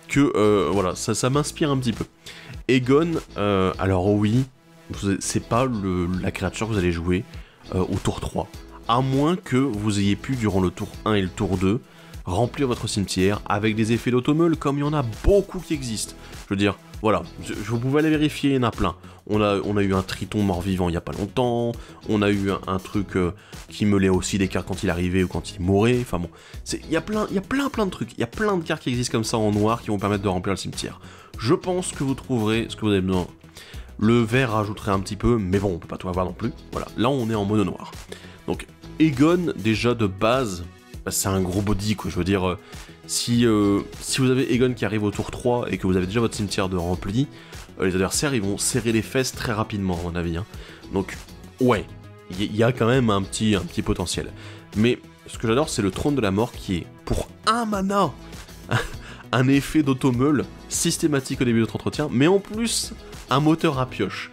que voilà, ça m'inspire un petit peu. Egon, alors oui, c'est pas la créature que vous allez jouer au tour 3. À moins que vous ayez pu, durant le tour 1 et le tour 2, remplir votre cimetière avec des effets d'automeule, comme il y en a beaucoup qui existent. Je veux dire, voilà, vous pouvez aller vérifier, il y en a plein. On a eu un Triton mort-vivant il y a pas longtemps, on a eu un truc qui meulait aussi des cartes quand il arrivait ou quand il mourait, enfin bon, il y a plein de trucs, il y a plein de cartes qui existent comme ça en noir qui vont permettre de remplir le cimetière. Je pense que vous trouverez ce que vous avez besoin. Le vert rajouterait un petit peu, mais bon, on peut pas tout avoir non plus. Voilà, là on est en mono noir. Donc Egon, déjà de base, bah, c'est un gros body, quoi. Je veux dire, Si vous avez Egon qui arrive au tour 3 et que vous avez déjà votre cimetière de rempli, les adversaires ils vont serrer les fesses très rapidement à mon avis. Hein. Donc ouais, il y a quand même un petit potentiel. Mais ce que j'adore c'est le trône de la mort qui est pour un mana un effet d'automeule systématique au début de votre entretien, mais en plus un moteur à pioche.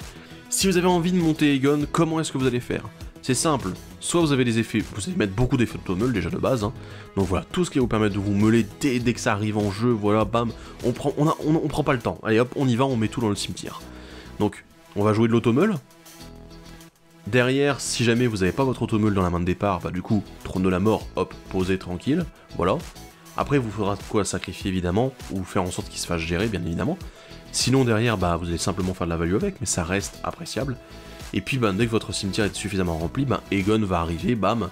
Si vous avez envie de monter Egon, comment est-ce que vous allez faire? C'est simple, soit vous avez des effets, vous allez mettre beaucoup d'effets d'automeule déjà de base, hein. Donc voilà, tout ce qui va vous permettre de vous meuler dès que ça arrive en jeu, voilà, bam, on prend pas le temps, allez hop, on y va, on met tout dans le cimetière. Donc, on va jouer de l'automeule. Derrière, si jamais vous n'avez pas votre automeule dans la main de départ, bah du coup, trône de la mort, hop, posez tranquille, voilà. Après, vous faudra quoi sacrifier évidemment, ou faire en sorte qu'il se fasse gérer, bien évidemment. Sinon, derrière, bah vous allez simplement faire de la value avec, mais ça reste appréciable. Et puis, bah, dès que votre cimetière est suffisamment rempli, bah, Egon va arriver, bam.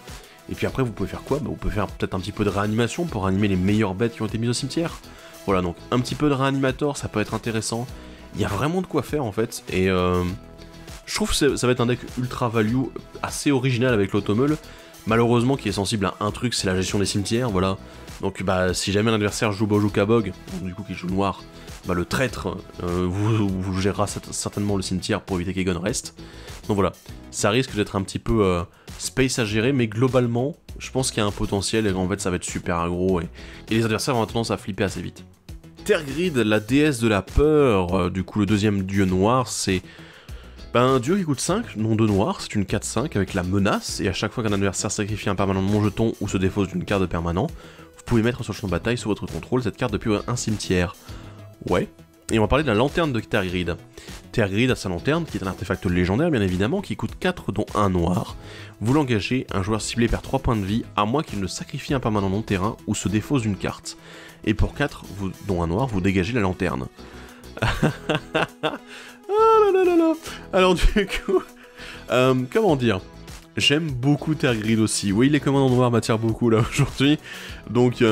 Et puis après, vous pouvez faire quoi? Bah, vous pouvez faire peut-être un petit peu de réanimation pour réanimer les meilleures bêtes qui ont été mises au cimetière. Voilà, donc un petit peu de réanimator, ça peut être intéressant. Il y a vraiment de quoi faire en fait, et je trouve que ça va être un deck ultra value, assez original avec l'automeule. Malheureusement, qui est sensible à un truc, c'est la gestion des cimetières, voilà. Donc bah, si jamais un adversaire joue Bojuka-Bog, du coup qui joue noir, bah le traître vous gérera certainement le cimetière pour éviter qu'Egon reste. Donc voilà, ça risque d'être un petit peu space à gérer, mais globalement, je pense qu'il y a un potentiel et en fait ça va être super aggro et les adversaires vont avoir tendance à flipper assez vite. Tergrid, la déesse de la peur, du coup le deuxième dieu noir, c'est un dieu qui coûte 5, non de noir, c'est une 4-5 avec la menace, et à chaque fois qu'un adversaire sacrifie un permanent de mon jeton ou se défausse d'une carte de permanent, vous pouvez mettre sur le champ de bataille sous votre contrôle cette carte depuis un cimetière. Ouais. Et on va parler de la lanterne de Tergrid. Tergrid a sa lanterne, qui est un artefact légendaire bien évidemment, qui coûte 4 dont 1 noir. Vous l'engagez, un joueur ciblé perd 3 points de vie, à moins qu'il ne sacrifie un permanent non terrain ou se défausse d'une carte. Et pour 4 dont 1 noir, vous dégagez la lanterne. Ah là là là là. Alors du coup, comment dire, j'aime beaucoup Tergrid aussi. Oui, les commandants noirs m'attirent beaucoup là aujourd'hui. Donc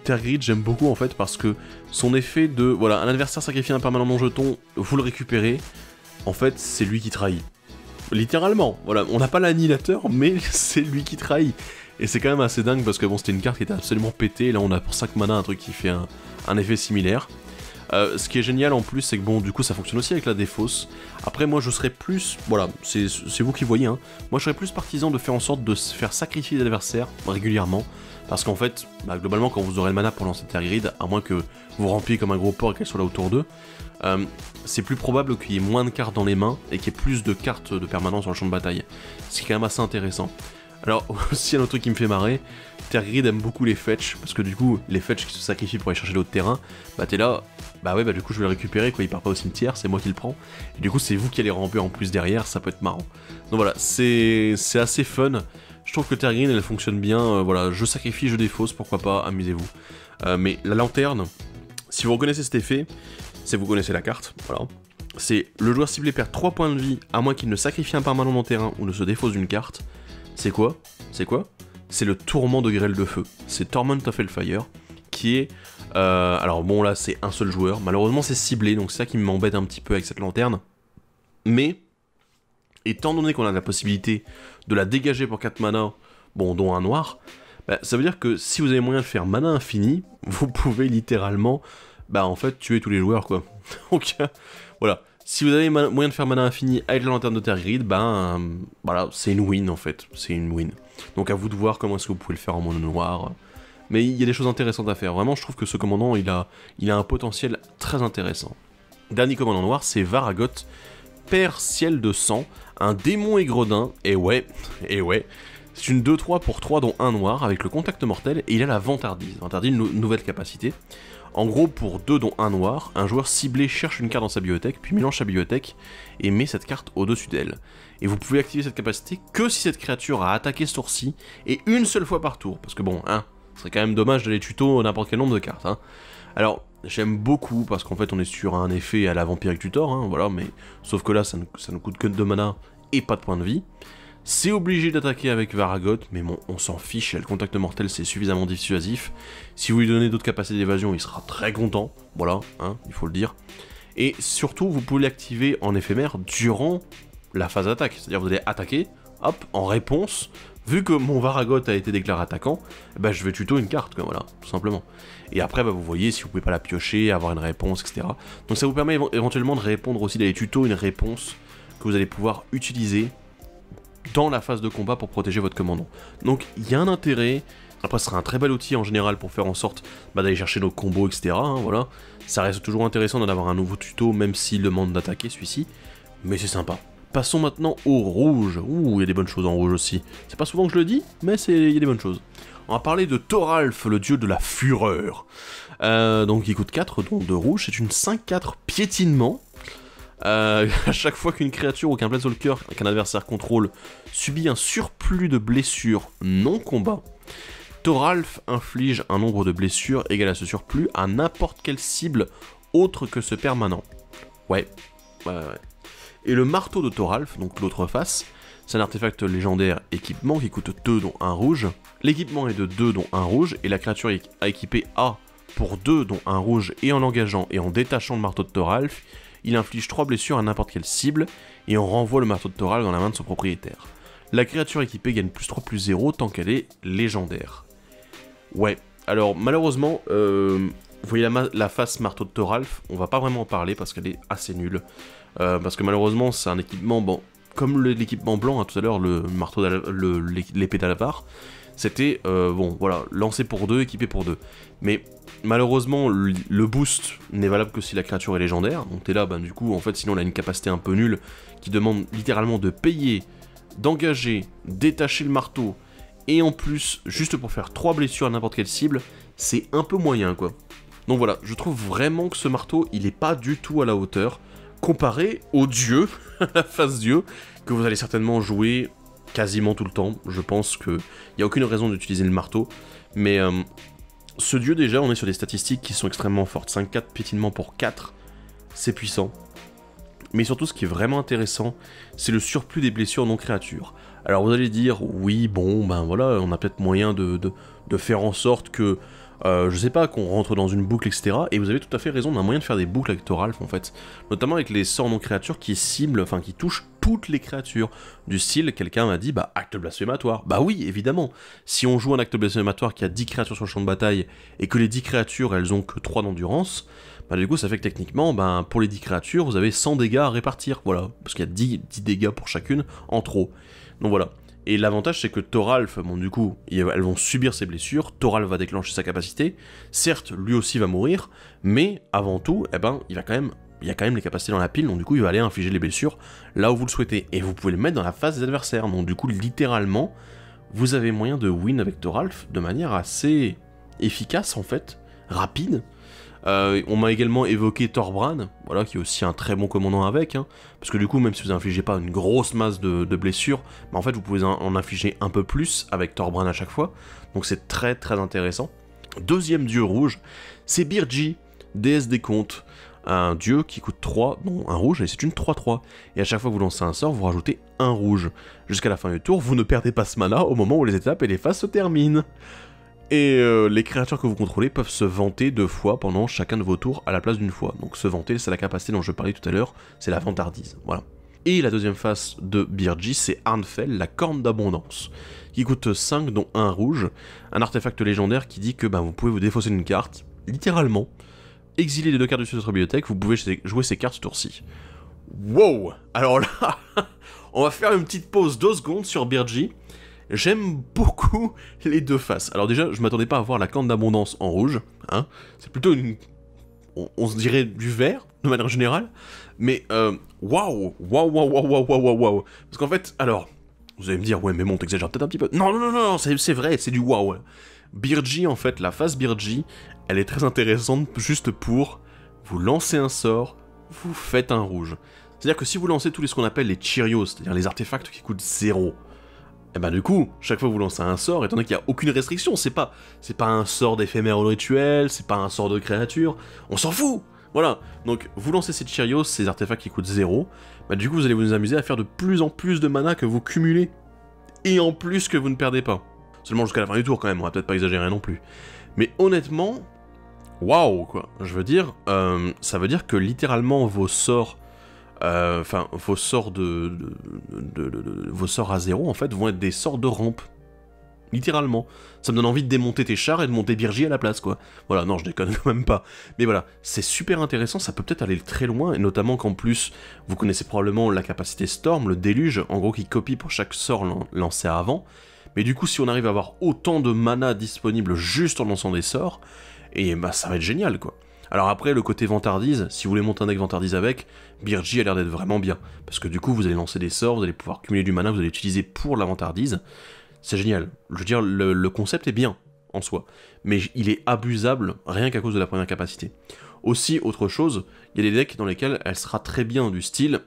Tergrid, j'aime beaucoup en fait parce que son effet de, voilà, un adversaire sacrifie un permanent non jeton, vous le récupérez. En fait, c'est lui qui trahit. Littéralement, voilà, on n'a pas l'annihilateur, mais c'est lui qui trahit. Et c'est quand même assez dingue parce que bon, c'était une carte qui était absolument pétée. Là, on a pour 5 mana un truc qui fait un effet similaire. Ce qui est génial en plus, c'est que bon, du coup, ça fonctionne aussi avec la défausse. Après, moi, je serais plus, voilà, c'est vous qui voyez, hein. Moi, je serais plus partisan de faire en sorte de se faire sacrifier les adversaires régulièrement. Parce qu'en fait, bah, globalement, quand vous aurez le mana pour lancer Tergrid, à moins que vous rempliez comme un gros porc et qu'elle soit là autour d'eux, c'est plus probable qu'il y ait moins de cartes dans les mains et qu'il y ait plus de cartes de permanence sur le champ de bataille. Ce qui est quand même assez intéressant. Alors, aussi un autre truc qui me fait marrer, Tergrid aime beaucoup les fetch, parce que du coup, les fetch qui se sacrifient pour aller chercher d'autres terrains, bah t'es là, bah ouais, bah du coup je vais le récupérer, quoi, il part pas au cimetière, c'est moi qui le prends, et du coup c'est vous qui allez ramper en plus derrière, ça peut être marrant. Donc voilà, c'est assez fun, je trouve que Tergrid elle fonctionne bien, voilà, je sacrifie, je défausse, pourquoi pas, amusez-vous. Mais la lanterne, si vous reconnaissez cet effet, c'est vous connaissez la carte, voilà. C'est le joueur ciblé perd 3 points de vie, à moins qu'il ne sacrifie un permanent dans le terrain ou ne se défausse d'une carte. C'est quoi? C'est le tourment de grêle de feu. C'est Torment of Hellfire, qui est... alors bon, là, c'est un seul joueur. Malheureusement, c'est ciblé, donc c'est ça qui m'embête un petit peu avec cette lanterne. Mais, étant donné qu'on a la possibilité de la dégager pour 4 mana, bon, dont un noir, bah, ça veut dire que si vous avez moyen de faire mana infini, vous pouvez littéralement, bah, en fait, tuer tous les joueurs, quoi. Donc, voilà. Si vous avez moyen de faire mana infini avec la lanterne de Tergrid, ben voilà, c'est une win en fait, c'est une win. Donc à vous de voir comment est-ce que vous pouvez le faire en mono noir. Mais il y a des choses intéressantes à faire, vraiment je trouve que ce commandant il a un potentiel très intéressant. Dernier commandant noir, c'est Varagot, Père Ciel de Sang, un démon aigredin, et ouais, c'est une 2-3 pour 3 dont 1 noir avec le contact mortel et il a la vantardise, une nouvelle capacité. En gros, pour 2 dont 1 noir, un joueur ciblé cherche une carte dans sa bibliothèque, puis mélange sa bibliothèque et met cette carte au-dessus d'elle. Et vous pouvez activer cette capacité que si cette créature a attaqué ce tour-ci, et une seule fois par tour, parce que bon, hein, ce serait quand même dommage d'aller tuto n'importe quel nombre de cartes, hein. Alors, j'aime beaucoup, parce qu'en fait on est sur un effet à la Vampiric Tutor, hein, voilà, mais sauf que là ça ne coûte que 2 mana et pas de points de vie. C'est obligé d'attaquer avec Varagot, mais bon, on s'en fiche, le contact mortel c'est suffisamment dissuasif. Si vous lui donnez d'autres capacités d'évasion, il sera très content, voilà, hein, il faut le dire. Et surtout, vous pouvez l'activer en éphémère durant la phase d'attaque, c'est-à-dire vous allez attaquer, hop, en réponse, vu que mon Varagot a été déclaré attaquant, bah je vais tuto une carte, quoi, voilà, tout simplement. Et après, bah, vous voyez si vous pouvez pas la piocher, avoir une réponse, etc. Donc ça vous permet éventuellement de répondre aussi dans les tutos une réponse que vous allez pouvoir utiliser dans la phase de combat pour protéger votre commandant. Donc il y a un intérêt. Après, ce sera un très bel outil en général pour faire en sorte d'aller chercher nos combos, etc. Voilà. Ça reste toujours intéressant d'en avoir un nouveau tuto, même s'il demande d'attaquer celui-ci. Mais c'est sympa. Passons maintenant au rouge. Ouh, il y a des bonnes choses en rouge aussi. C'est pas souvent que je le dis, mais il y a des bonnes choses. On va parler de Thoralf, le dieu de la fureur. Donc il coûte 4, dont 2 rouges. C'est une 5-4 piétinement. À chaque fois qu'une créature ou qu'un Planeswalker qu'un adversaire contrôle subit un surplus de blessures non combat, Thoralf inflige un nombre de blessures égal à ce surplus à n'importe quelle cible autre que ce permanent. Ouais. Et le marteau de Thoralf, donc l'autre face, c'est un artefact légendaire équipement qui coûte 2 dont 1 rouge. L'équipement est de 2 dont 1 rouge et la créature à équiper A pour 2 dont 1 rouge et en l'engageant et en détachant le marteau de Thoralf, il inflige 3 blessures à n'importe quelle cible et on renvoie le marteau de Thoralf dans la main de son propriétaire. La créature équipée gagne +3/+0 tant qu'elle est légendaire. Ouais, alors malheureusement, vous voyez la face marteau de Thoralf, on va pas vraiment en parler parce qu'elle est assez nulle. Parce que malheureusement c'est un équipement, bon, comme l'équipement blanc, hein, tout à l'heure, le marteau, l'épée d'Alavar, c'était, bon, voilà, lancé pour 2, équipé pour 2. Mais malheureusement, le boost n'est valable que si la créature est légendaire, donc t'es là, ben du coup, en fait, sinon elle a une capacité un peu nulle, qui demande littéralement de payer, d'engager, détacher le marteau, et en plus, juste pour faire 3 blessures à n'importe quelle cible, c'est un peu moyen, quoi. Donc voilà, je trouve vraiment que ce marteau, il est pas du tout à la hauteur, comparé au dieu, la face dieu, que vous allez certainement jouer quasiment tout le temps. Je pense qu'il n'y a aucune raison d'utiliser le marteau, mais ce dieu déjà, on est sur des statistiques qui sont extrêmement fortes. 5-4 piétinement pour 4, c'est puissant. Mais surtout, ce qui est vraiment intéressant, c'est le surplus des blessures non créatures. Alors vous allez dire, oui, bon, ben voilà, on a peut-être moyen de faire en sorte que, je sais pas, qu'on rentre dans une boucle, etc. Et vous avez tout à fait raison, on a moyen de faire des boucles avec Thoralf, en fait. Notamment avec les sorts non créatures qui ciblent, enfin qui touchent toutes les créatures. Du style, quelqu'un m'a dit, bah, acte blasphématoire. Bah oui, évidemment. Si on joue un acte blasphématoire qui a 10 créatures sur le champ de bataille, et que les 10 créatures, elles ont que 3 d'endurance, bah du coup, ça fait que techniquement, ben, pour les 10 créatures, vous avez 100 dégâts à répartir, voilà. Parce qu'il y a 10 dégâts pour chacune, en trop. Donc voilà. Et l'avantage, c'est que Thoralf, bon du coup, elles vont subir ses blessures, Thoralf va déclencher sa capacité, certes, lui aussi va mourir, mais avant tout, eh ben, il y a quand même les capacités dans la pile, donc du coup, il va aller infliger les blessures là où vous le souhaitez. Et vous pouvez le mettre dans la face des adversaires, donc du coup, littéralement, vous avez moyen de win avec Thoralf de manière assez efficace, en fait, rapide. On m'a également évoqué Thorbrand, voilà, qui est aussi un très bon commandant avec, hein, parce que du coup, même si vous n'infligez pas une grosse masse de blessures, bah en fait, vous pouvez en infliger un peu plus avec Thorbrand à chaque fois, donc c'est très très intéressant. Deuxième dieu rouge, c'est Birji, déesse des contes, un dieu qui coûte 3, non, un rouge, et c'est une 3-3, et à chaque fois que vous lancez un sort, vous rajoutez un rouge. Jusqu'à la fin du tour, vous ne perdez pas ce mana au moment où les étapes et les phases se terminent. Et les créatures que vous contrôlez peuvent se vanter 2 fois pendant chacun de vos tours à la place d'une fois. Donc se vanter, c'est la capacité dont je parlais tout à l'heure, c'est la vantardise, voilà. Et la deuxième face de Birji, c'est Arnfell, la corne d'abondance, qui coûte 5 dont 1 rouge, un artefact légendaire qui dit que bah, vous pouvez vous défausser d'une carte, littéralement, exiler les 2 cartes de votre bibliothèque, vous pouvez jouer ces cartes ce tour-ci. Wow! Alors là, on va faire une petite pause 2 secondes sur Birji. J'aime beaucoup les 2 faces. Alors déjà, je m'attendais pas à voir la corne d'abondance en rouge, hein. C'est plutôt une... On se dirait du vert, de manière générale. Mais, waouh. Parce qu'en fait, alors, vous allez me dire, ouais, mais bon, t'exagères peut-être un petit peu. Non, c'est vrai, c'est du waouh. Birji, en fait, la face Birji, elle est très intéressante juste pour vous lancer un sort, vous faites un rouge. C'est-à-dire que si vous lancez tous ce qu'on appelle les Cheerios, c'est-à-dire les artefacts qui coûtent 0, et ben du coup, chaque fois que vous lancez un sort, étant donné qu'il n'y a aucune restriction, c'est pas un sort d'éphémère ou de rituel, c'est pas un sort de créature, on s'en fout. Voilà, donc vous lancez ces Cheerios, ces artefacts qui coûtent 0, bah du coup vous allez vous amuser à faire de plus en plus de mana que vous cumulez, et en plus que vous ne perdez pas. Seulement jusqu'à la fin du tour quand même, on va peut-être pas exagérer non plus. Mais honnêtement, waouh quoi, je veux dire, ça veut dire que littéralement vos sorts... vos sorts vos sorts à 0 en fait vont être des sorts de rampe, littéralement. Ça me donne envie de démonter tes chars et de monter Birgi à la place, quoi. Voilà, non, je déconne quand même pas. Mais voilà, c'est super intéressant, ça peut peut-être aller très loin, et notamment qu'en plus, vous connaissez probablement la capacité Storm, le déluge, en gros qui copie pour chaque sort lancé avant. Mais du coup, si on arrive à avoir autant de mana disponible juste en lançant des sorts, et bah ça va être génial, quoi. Alors après, le côté vantardise, si vous voulez monter un deck vantardise avec, Birgi a l'air d'être vraiment bien. Parce que du coup, vous allez lancer des sorts, vous allez pouvoir cumuler du mana, vous allez l'utiliser pour la vantardise. C'est génial. Je veux dire, le concept est bien, en soi. Mais il est abusable, rien qu'à cause de la première capacité. Aussi, autre chose, il y a des decks dans lesquels elle sera très bien du style...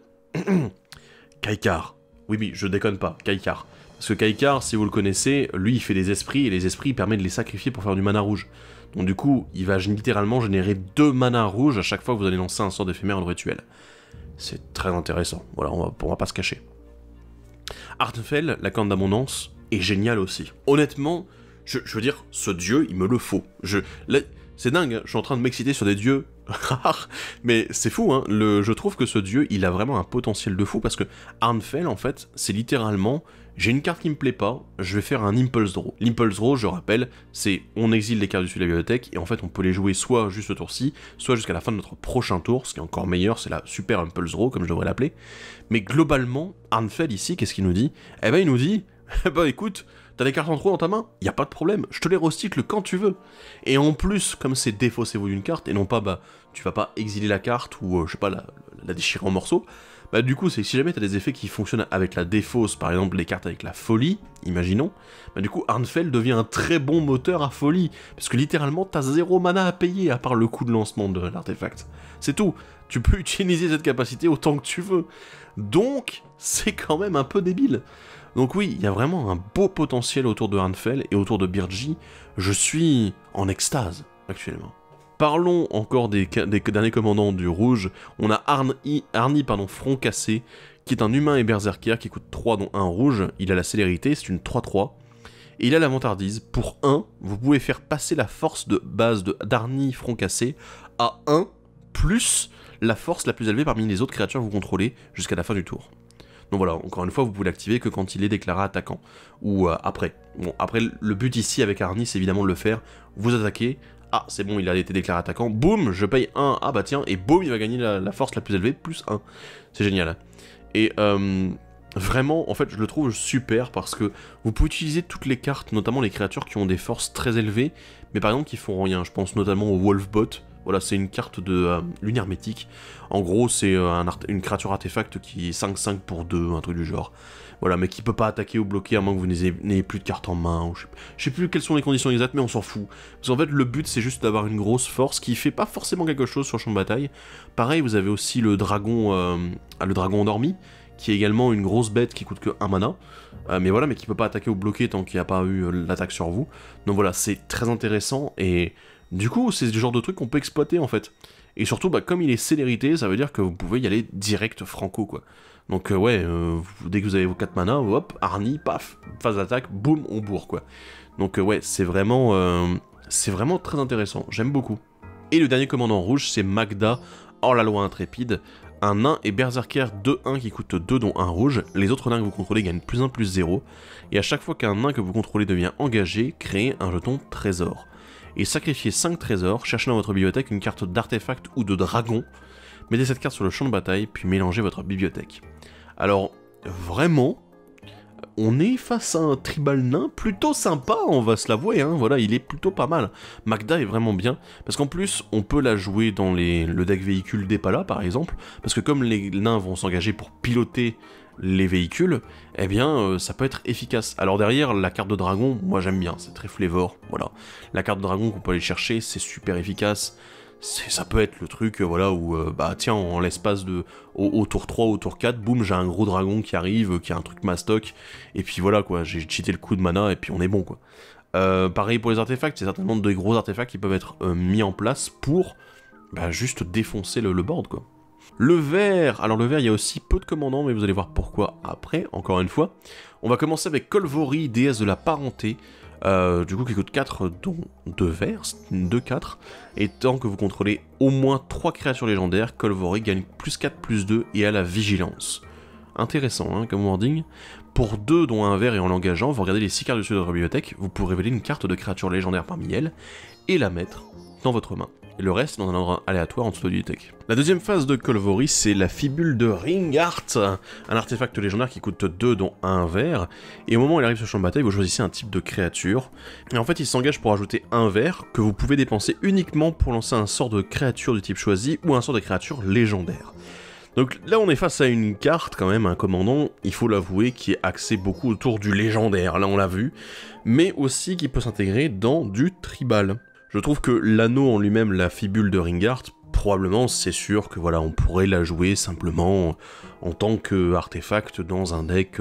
Kaikar. Oui, je déconne pas, Kaikar. Parce que Kaikar, si vous le connaissez, lui, il fait des esprits, et les esprits, il permet de les sacrifier pour faire du mana rouge. Donc du coup, il va littéralement générer 2 mana rouges à chaque fois que vous allez lancer un sort d'éphémère ou de rituel. C'est très intéressant, voilà, on va pas se cacher. Artefel, la corne d'abondance, est génial aussi. Honnêtement, je veux dire, ce dieu, il me le faut. C'est dingue, hein, je suis en train de m'exciter sur des dieux rares, mais c'est fou, hein, je trouve que ce dieu, il a vraiment un potentiel de fou, parce que Arnfell, en fait, c'est littéralement, j'ai une carte qui me plaît pas, je vais faire un Impulse Draw. L'Impulse Draw, je rappelle, c'est on exile les cartes dessus de la bibliothèque, et en fait, on peut les jouer soit juste ce tour-ci, soit jusqu'à la fin de notre prochain tour, ce qui est encore meilleur, c'est la Super Impulse Draw, comme je devrais l'appeler. Mais globalement, Arnfell, ici, qu'est-ce qu'il nous dit? Eh ben, il nous dit, bah écoute, t'as des cartes en trop dans ta main? Y a pas de problème, je te les recycle quand tu veux. Et en plus, comme c'est défaussez-vous d'une carte, et non pas, bah, tu vas pas exiler la carte, ou, je sais pas, la déchirer en morceaux, bah du coup, c'est que si jamais t'as des effets qui fonctionnent avec la défausse, par exemple les cartes avec la folie, imaginons, bah du coup, Arnfell devient un très bon moteur à folie, parce que littéralement, t'as 0 mana à payer, à part le coût de lancement de l'artefact. C'est tout, tu peux utiliser cette capacité autant que tu veux. Donc, c'est quand même un peu débile. Donc oui, il y a vraiment un beau potentiel autour de Arnfell et autour de Birgi. Je suis en extase, actuellement. Parlons encore des derniers commandants du rouge. On a Arni Front Cassé, qui est un humain et berserker qui coûte 3 dont 1 rouge. Il a la célérité, c'est une 3-3. Et il a la vantardise. Pour 1, vous pouvez faire passer la force de base d'Arni Front Cassé à 1, plus la force la plus élevée parmi les autres créatures que vous contrôlez jusqu'à la fin du tour. Donc voilà, encore une fois, vous pouvez l'activer que quand il est déclaré attaquant, ou après. Bon, après, le but ici avec Arni, c'est évidemment de le faire, vous attaquez, ah, c'est bon, il a été déclaré attaquant, boum, je paye 1, ah bah tiens, et boum, il va gagner la force la plus élevée, plus 1. C'est génial. Et vraiment, en fait, je le trouve super, parce que vous pouvez utiliser toutes les cartes, notamment les créatures qui ont des forces très élevées, mais par exemple qui font rien, je pense notamment au Wolfbot. Voilà, c'est une carte de lune hermétique. En gros, c'est une créature artefact qui est 5-5 pour 2, un truc du genre. Voilà, mais qui peut pas attaquer ou bloquer à moins que vous n'ayez plus de cartes en main. Ou je sais plus quelles sont les conditions exactes, mais on s'en fout. Parce qu'en fait, le but, c'est juste d'avoir une grosse force qui fait pas forcément quelque chose sur le champ de bataille. Pareil, vous avez aussi le dragon endormi, qui est également une grosse bête qui coûte que 1 mana. Mais voilà, mais qui peut pas attaquer ou bloquer tant qu'il n'y a pas eu l'attaque sur vous. Donc voilà, c'est très intéressant et... Du coup, c'est ce genre de truc qu'on peut exploiter, en fait. Et surtout, bah, comme il est célérité, ça veut dire que vous pouvez y aller direct franco, quoi. Donc, ouais, dès que vous avez vos 4 mana, hop, Arni, paf, phase d'attaque, boum, on bourre, quoi. Donc, ouais, c'est vraiment très intéressant. J'aime beaucoup. Et le dernier commandant rouge, c'est Magda, hors-la-loi intrépide. Un nain et berserker 2-1 qui coûte 2 dont 1 rouge. Les autres nains que vous contrôlez gagnent +1 +0. Et à chaque fois qu'un nain que vous contrôlez devient engagé, créez un jeton trésor. Et sacrifiez 5 trésors, cherchez dans votre bibliothèque une carte d'artefact ou de dragon, mettez cette carte sur le champ de bataille, puis mélangez votre bibliothèque. Alors, vraiment, on est face à un tribal nain plutôt sympa, on va se l'avouer, hein, voilà, il est plutôt pas mal. Magda est vraiment bien, parce qu'en plus, on peut la jouer dans le deck véhicule d'Epala, par exemple, parce que comme les nains vont s'engager pour piloter les véhicules, eh bien, ça peut être efficace. Alors derrière, la carte de dragon, moi j'aime bien, c'est très flavor, voilà. La carte de dragon qu'on peut aller chercher, c'est super efficace. Ça peut être le truc, voilà, où, bah tiens, en l'espace de... Au tour 3, au tour 4, boum, j'ai un gros dragon qui arrive, qui a un truc mastoc, et puis voilà, quoi, j'ai cheaté le coup de mana, et puis on est bon, quoi. Pareil pour les artefacts, c'est certainement des gros artefacts qui peuvent être mis en place pour, bah, juste défoncer le board, quoi. Le vert, alors le vert, il y a aussi peu de commandants, mais vous allez voir pourquoi après, encore une fois. On va commencer avec Kolvori, déesse de la parenté, du coup qui coûte 4 dont 2 verts, 2-4, et tant que vous contrôlez au moins 3 créatures légendaires, Kolvori gagne +4/+2 et a la vigilance. intéressant hein, comme wording. Pour 2 dont un vert et en l'engageant, vous regardez les 6 cartes dessus de votre bibliothèque, vous pouvez révéler une carte de créature légendaire parmi elles, et la mettre dans votre main. Et le reste dans un ordre aléatoire en dessous de la bibliothèque. La deuxième phase de Kolvori, c'est la Fibule de Ringart, un artefact légendaire qui coûte 2 dont un vert, et au moment où il arrive sur le champ de bataille, vous choisissez un type de créature, et en fait il s'engage pour ajouter un vert que vous pouvez dépenser uniquement pour lancer un sort de créature du type choisi, ou un sort de créature légendaire. Donc là on est face à une carte quand même, un commandant, il faut l'avouer, qui est axé beaucoup autour du légendaire, là on l'a vu, mais aussi qui peut s'intégrer dans du tribal. Je trouve que l'anneau en lui-même, la Fibule de Ringart, probablement c'est sûr que voilà, on pourrait la jouer simplement en tant qu'artefact dans un deck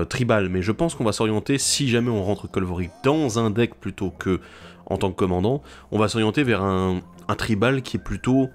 tribal, mais je pense qu'on va s'orienter, si jamais on rentre Kolvori dans un deck plutôt que en tant que commandant, on va s'orienter vers un tribal qui est plutôt...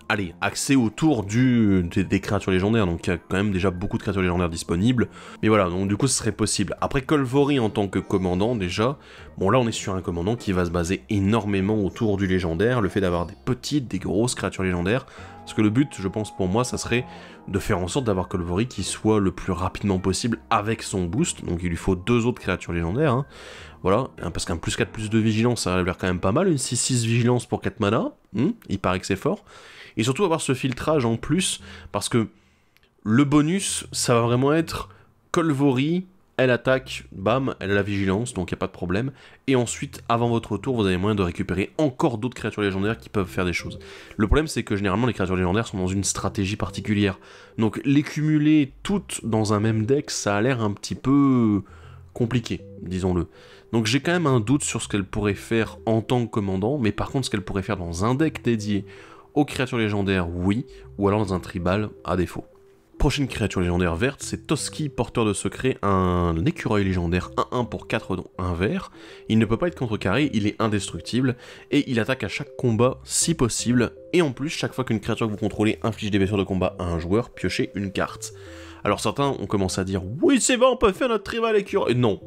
Allez, axé autour des créatures légendaires, donc il y a quand même déjà beaucoup de créatures légendaires disponibles, mais voilà, donc du coup ce serait possible. Après Kolvori en tant que commandant déjà, bon là on est sur un commandant qui va se baser énormément autour du légendaire, le fait d'avoir des petites, des grosses créatures légendaires, parce que le but, je pense pour moi, ça serait de faire en sorte d'avoir Kolvori qui soit le plus rapidement possible avec son boost, donc il lui faut 2 autres créatures légendaires, hein. Voilà, parce qu'un plus 4 plus 2 vigilance, ça a l'air quand même pas mal, une 6-6 vigilance pour 4 mana, il paraît que c'est fort. Et surtout avoir ce filtrage en plus, parce que le bonus, ça va vraiment être Kolvori, elle attaque, bam, elle a la vigilance, donc il n'y a pas de problème. Et ensuite, avant votre tour, vous avez moyen de récupérer encore d'autres créatures légendaires qui peuvent faire des choses. Le problème, c'est que généralement, les créatures légendaires sont dans une stratégie particulière. Donc les cumuler toutes dans un même deck, ça a l'air un petit peu compliqué, disons-le. Donc j'ai quand même un doute sur ce qu'elle pourrait faire en tant que commandant, mais par contre, ce qu'elle pourrait faire dans un deck dédié aux créatures légendaires, oui, ou alors dans un tribal, à défaut. Prochaine créature légendaire verte, c'est Toski, porteur de secret, un écureuil légendaire 1-1 pour 4 dont un vert. Il ne peut pas être contrecarré, il est indestructible, et il attaque à chaque combat si possible, et en plus, chaque fois qu'une créature que vous contrôlez inflige des blessures de combat à un joueur, piochez une carte. Alors certains ont commencé à dire « Oui, c'est bon, on peut faire notre tribal écureuil !» Non.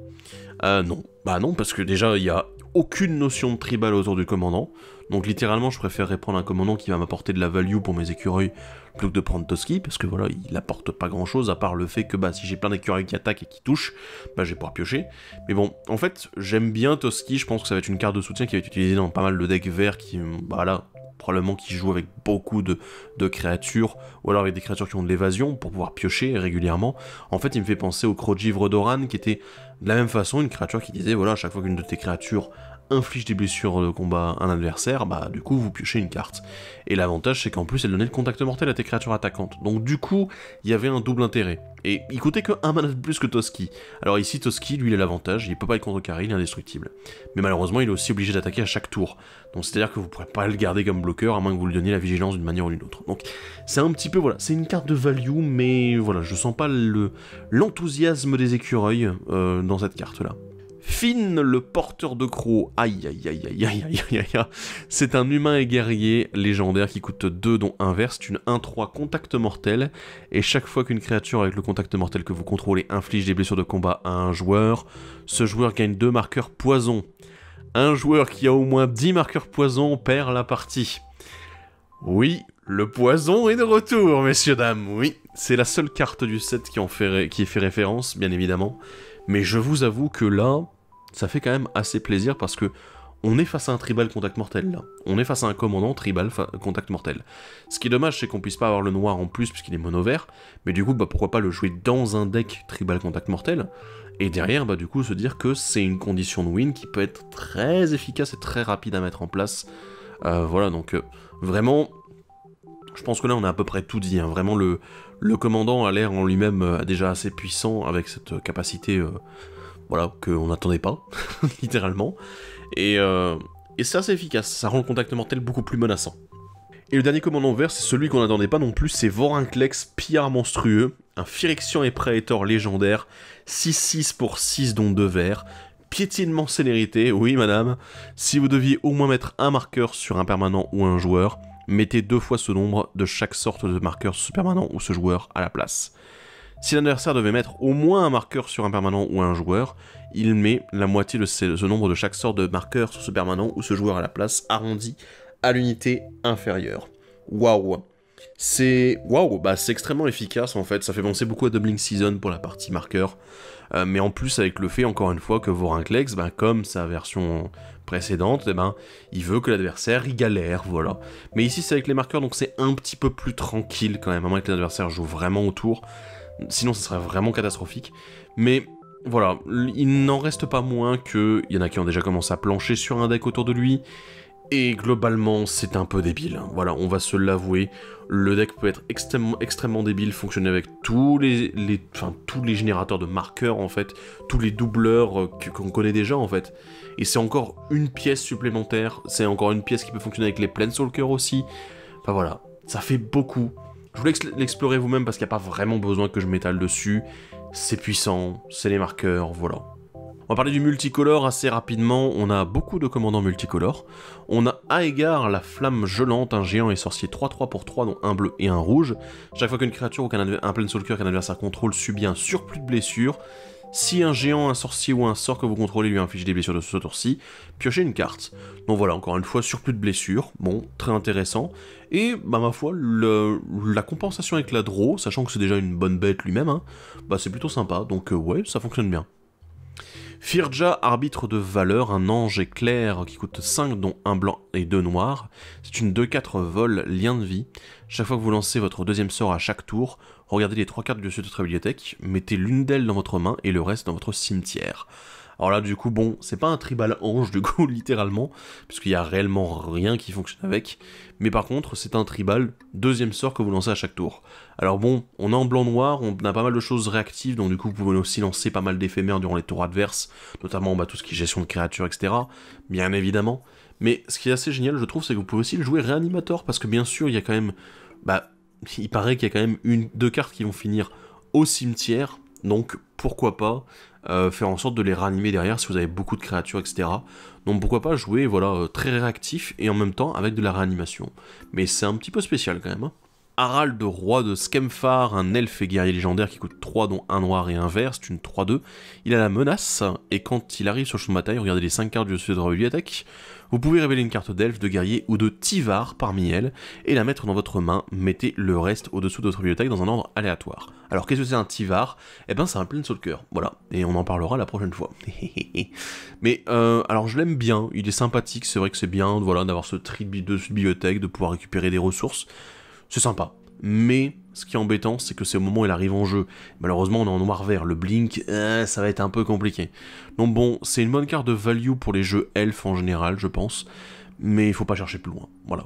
Non. Bah non, parce que déjà, il y a aucune notion de tribal autour du commandant. Donc littéralement, je préférerais prendre un commandant qui va m'apporter de la value pour mes écureuils plutôt que de prendre Toski, parce que voilà, il apporte pas grand chose à part le fait que bah si j'ai plein d'écureuils qui attaquent et qui touchent, bah je vais pouvoir piocher. Mais bon, en fait, j'aime bien Toski, je pense que ça va être une carte de soutien qui va être utilisée dans pas mal de decks verts qui, bah là, probablement qui jouent avec beaucoup de créatures, ou alors avec des créatures qui ont de l'évasion pour pouvoir piocher régulièrement. En fait, il me fait penser au Crogivre d'Oran, qui était de la même façon une créature qui disait, voilà, à chaque fois qu'une de tes créatures inflige des blessures de combat à un adversaire, bah du coup vous piochez une carte. Et l'avantage c'est qu'en plus elle donnait le contact mortel à tes créatures attaquantes. Donc du coup, il y avait un double intérêt. Et il coûtait que 1 mana de plus que Toski. Alors ici Toski, lui il a l'avantage, il peut pas être contrecarré, il est indestructible. Mais malheureusement il est aussi obligé d'attaquer à chaque tour. Donc c'est à dire que vous pourrez pas le garder comme bloqueur à moins que vous lui donniez la vigilance d'une manière ou d'une autre. Donc c'est un petit peu, voilà, c'est une carte de value, mais voilà, je sens pas l'enthousiasme des écureuils dans cette carte là. Finn, le porteur de crocs, aïe aïe aïe aïe aïe aïe aïe aïe, c'est un humain et guerrier légendaire qui coûte 2 dont 1 vert, c'est une 1-3 contact mortel, et chaque fois qu'une créature avec le contact mortel que vous contrôlez inflige des blessures de combat à un joueur, ce joueur gagne 2 marqueurs poison. Un joueur qui a au moins 10 marqueurs poison perd la partie. Oui, le poison est de retour, messieurs dames, oui, c'est la seule carte du set qui fait référence, bien évidemment, mais je vous avoue que là, ça fait quand même assez plaisir parce que on est face à un tribal contact mortel là. On est face à un commandant tribal contact mortel. Ce qui est dommage, c'est qu'on puisse pas avoir le noir en plus puisqu'il est mono vert, mais du coup, bah pourquoi pas le jouer dans un deck tribal contact mortel, et derrière, bah du coup, se dire que c'est une condition de win qui peut être très efficace et très rapide à mettre en place. Voilà, donc vraiment, je pense que là on a à peu près tout dit, hein. Vraiment le commandant a l'air en lui-même déjà assez puissant avec cette capacité... voilà, qu'on n'attendait pas, littéralement. Et c'est assez efficace, ça rend le contact mortel beaucoup plus menaçant. Et le dernier commandant vert, c'est celui qu'on n'attendait pas non plus, c'est Vorinclex, pillard monstrueux, un Phyrexian et Praetor légendaire, 6-6 pour 6 dont 2 verts, piétinement célérité, oui madame, si vous deviez au moins mettre un marqueur sur un permanent ou un joueur, mettez 2 fois ce nombre de chaque sorte de marqueur sur ce permanent ou ce joueur à la place. Si l'adversaire devait mettre au moins un marqueur sur un permanent ou un joueur, il met la moitié de ce nombre de chaque sorte de marqueur sur ce permanent ou ce joueur à la place, arrondi à l'unité inférieure. Waouh! C'est... Waouh, bah c'est extrêmement efficace en fait, ça fait penser beaucoup à Doubling Season pour la partie marqueur, mais en plus avec le fait, encore une fois, que Vorinclex, bah, comme sa version précédente, eh ben, il veut que l'adversaire y galère, voilà. Mais ici c'est avec les marqueurs, donc c'est un petit peu plus tranquille quand même, à moins que l'adversaire joue vraiment autour, sinon ça serait vraiment catastrophique. Mais voilà, il n'en reste pas moins que... Il y en a qui ont déjà commencé à plancher sur un deck autour de lui, et globalement, c'est un peu débile. Voilà, on va se l'avouer. Le deck peut être extrêmement débile, fonctionner avec tous tous les générateurs de marqueurs, en fait, tous les doubleurs qu'on connaît déjà, en fait. Et c'est encore une pièce supplémentaire, c'est encore une pièce qui peut fonctionner avec les Planeswalkers aussi. Enfin voilà, ça fait beaucoup. Je voulais l'explorer vous-même parce qu'il n'y a pas vraiment besoin que je m'étale dessus. C'est puissant, c'est les marqueurs, voilà. On va parler du multicolore assez rapidement, on a beaucoup de commandants multicolores. On a Aegar, la flamme gelante, un géant et sorcier 3-3 pour 3, dont un bleu et un rouge. Chaque fois qu'une créature ou un Planeswalker qu'un adversaire contrôle subit un surplus de blessures, si un géant, un sorcier ou un sort que vous contrôlez lui inflige des blessures de ce tour-ci, piochez une carte. Donc voilà, encore une fois, surplus de blessures, bon, très intéressant. Et, bah ma foi, la compensation avec la draw, sachant que c'est déjà une bonne bête lui-même, hein, bah c'est plutôt sympa, donc ouais, ça fonctionne bien. Firja, arbitre de valeur, un ange éclair qui coûte 5 dont 1 blanc et 2 noirs. C'est une 2-4 vol, lien de vie. Chaque fois que vous lancez votre deuxième sort à chaque tour, regardez les 3 cartes du dessus de votre bibliothèque, mettez l'une d'elles dans votre main et le reste dans votre cimetière. Alors là, du coup, bon, c'est pas un tribal ange, du coup, littéralement, puisqu'il y a réellement rien qui fonctionne avec, mais par contre, c'est un tribal deuxième sort que vous lancez à chaque tour. Alors bon, on est en blanc-noir, on a pas mal de choses réactives, donc du coup, vous pouvez aussi lancer pas mal d'éphémères durant les tours adverses, notamment bah, tout ce qui est gestion de créatures, etc., bien évidemment. Mais ce qui est assez génial, je trouve, c'est que vous pouvez aussi le jouer réanimator, parce que bien sûr, il y a quand même... Bah, il paraît qu'il y a quand même deux cartes qui vont finir au cimetière, donc pourquoi pas faire en sorte de les ranimer derrière si vous avez beaucoup de créatures, etc. Donc pourquoi pas jouer voilà, très réactif et en même temps avec de la réanimation. Mais c'est un petit peu spécial quand même. Hein. Harald, roi de Skemfar, un elfe et guerrier légendaire qui coûte 3 dont 1 noir et un vert, c'est une 3-2. Il a la menace, et quand il arrive sur le champ de bataille, regardez les 5 cartes du dessus de votre bibliothèque, vous pouvez révéler une carte d'elfe, de guerrier ou de Tivar parmi elles, et la mettre dans votre main, mettez le reste au-dessous de votre bibliothèque dans un ordre aléatoire. Alors qu'est-ce que c'est un Tivar? Eh ben c'est un Planeswalker, voilà, et on en parlera la prochaine fois. Mais alors je l'aime bien, il est sympathique, c'est vrai que c'est bien voilà, d'avoir ce tri de bibliothèque, de pouvoir récupérer des ressources. C'est sympa, mais ce qui est embêtant, c'est que c'est au moment où il arrive en jeu. Malheureusement, on est en noir-vert, le blink, ça va être un peu compliqué. Donc bon, c'est une bonne carte de value pour les jeux elfes en général, je pense, mais il faut pas chercher plus loin, voilà.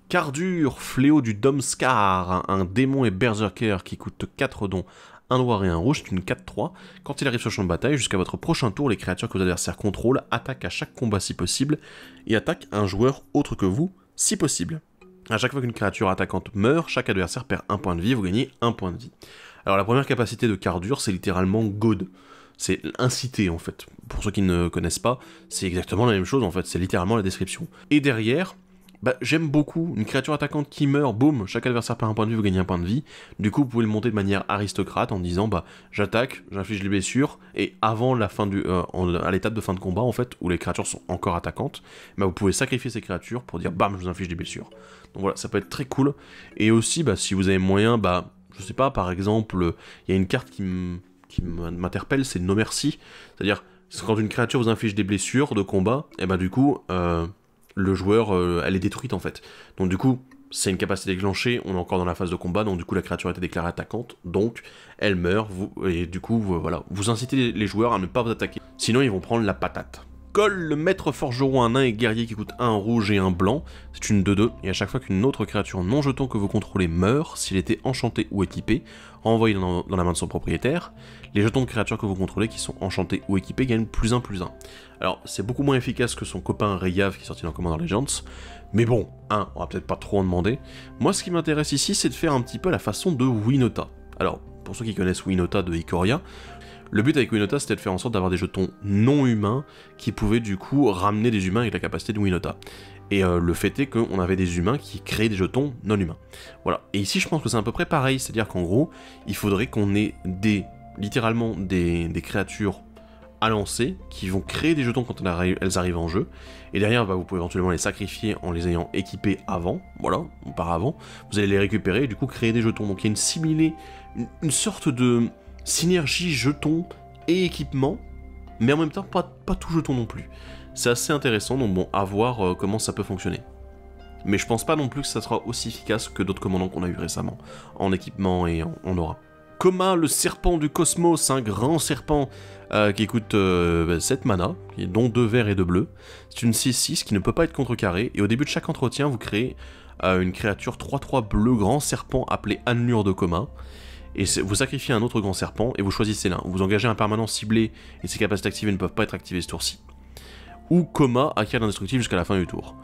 Cardur, fléau du Domskar, un démon et berserker qui coûte 4 dons, un noir et un rouge, c'est une 4-3. Quand il arrive sur le champ de bataille, jusqu'à votre prochain tour, les créatures que vos adversaires contrôlent attaquent à chaque combat si possible, et attaquent un joueur autre que vous, si possible. À chaque fois qu'une créature attaquante meurt, chaque adversaire perd 1 point de vie, vous gagnez 1 point de vie. Alors la première capacité de Cardur, c'est littéralement God. C'est inciter en fait. Pour ceux qui ne connaissent pas, c'est exactement la même chose en fait, c'est littéralement la description. Et derrière, bah, j'aime beaucoup, une créature attaquante qui meurt, boum, chaque adversaire perd 1 point de vie, vous gagnez 1 point de vie. Du coup, vous pouvez le monter de manière aristocrate en disant, bah, j'attaque, j'inflige les blessures, et avant la fin à l'étape de fin de combat, en fait, où les créatures sont encore attaquantes, bah, vous pouvez sacrifier ces créatures pour dire, bam, je vous inflige des blessures. Donc voilà, ça peut être très cool. Et aussi, bah, si vous avez moyen, bah, je sais pas, par exemple, il y a une carte qui m'interpelle, c'est No Mercy. C'est-à-dire, quand une créature vous inflige des blessures de combat, et bah du coup, le joueur, elle est détruite en fait. Donc du coup, c'est une capacité déclenchée, on est encore dans la phase de combat, donc du coup la créature a été déclarée attaquante, donc elle meurt, et du coup, voilà, vous incitez les joueurs à ne pas vous attaquer. Sinon, ils vont prendre la patate. Cole, le maître forgeron, un nain et guerrier qui coûte un rouge et un blanc, c'est une 2-2, et à chaque fois qu'une autre créature non jeton que vous contrôlez meurt, s'il était enchanté ou équipé, renvoyez dans la main de son propriétaire. Les jetons de créatures que vous contrôlez qui sont enchantés ou équipés gagnent +1/+1. Alors, c'est beaucoup moins efficace que son copain Rayav qui est sorti dans Commander Legends, mais bon, on va peut-être pas trop en demander. Moi, ce qui m'intéresse ici, c'est de faire un petit peu la façon de Winota. Alors, pour ceux qui connaissent Winota de Ikoria, le but avec Winota, c'était de faire en sorte d'avoir des jetons non humains qui pouvaient du coup ramener des humains avec la capacité de Winota. Et le fait est qu'on avait des humains qui créaient des jetons non humains. Voilà. Et ici, je pense que c'est à peu près pareil, c'est-à-dire qu'en gros, il faudrait qu'on ait littéralement des créatures à lancer, qui vont créer des jetons quand elles arrivent en jeu, et derrière bah, vous pouvez éventuellement les sacrifier en les ayant équipés avant, voilà, auparavant, vous allez les récupérer et du coup créer des jetons. Donc il y a une sorte de synergie jetons et équipement, mais en même temps pas tout jeton non plus. C'est assez intéressant, donc bon, à voir comment ça peut fonctionner. Mais je pense pas non plus que ça sera aussi efficace que d'autres commandants qu'on a eu récemment, en équipement et en aura. Koma, le serpent du cosmos, un grand serpent qui coûte 7 mana, dont 2 verts et 2 bleus. C'est une 6-6 qui ne peut pas être contrecarrée, et au début de chaque entretien, vous créez une créature 3-3 bleu grand serpent appelée Annelure de Koma. Et vous sacrifiez un autre grand serpent et vous choisissez l'un. Vous engagez un permanent ciblé et ses capacités activées ne peuvent pas être activées ce tour-ci. Ou Koma acquiert l'indestructible jusqu'à la fin du tour.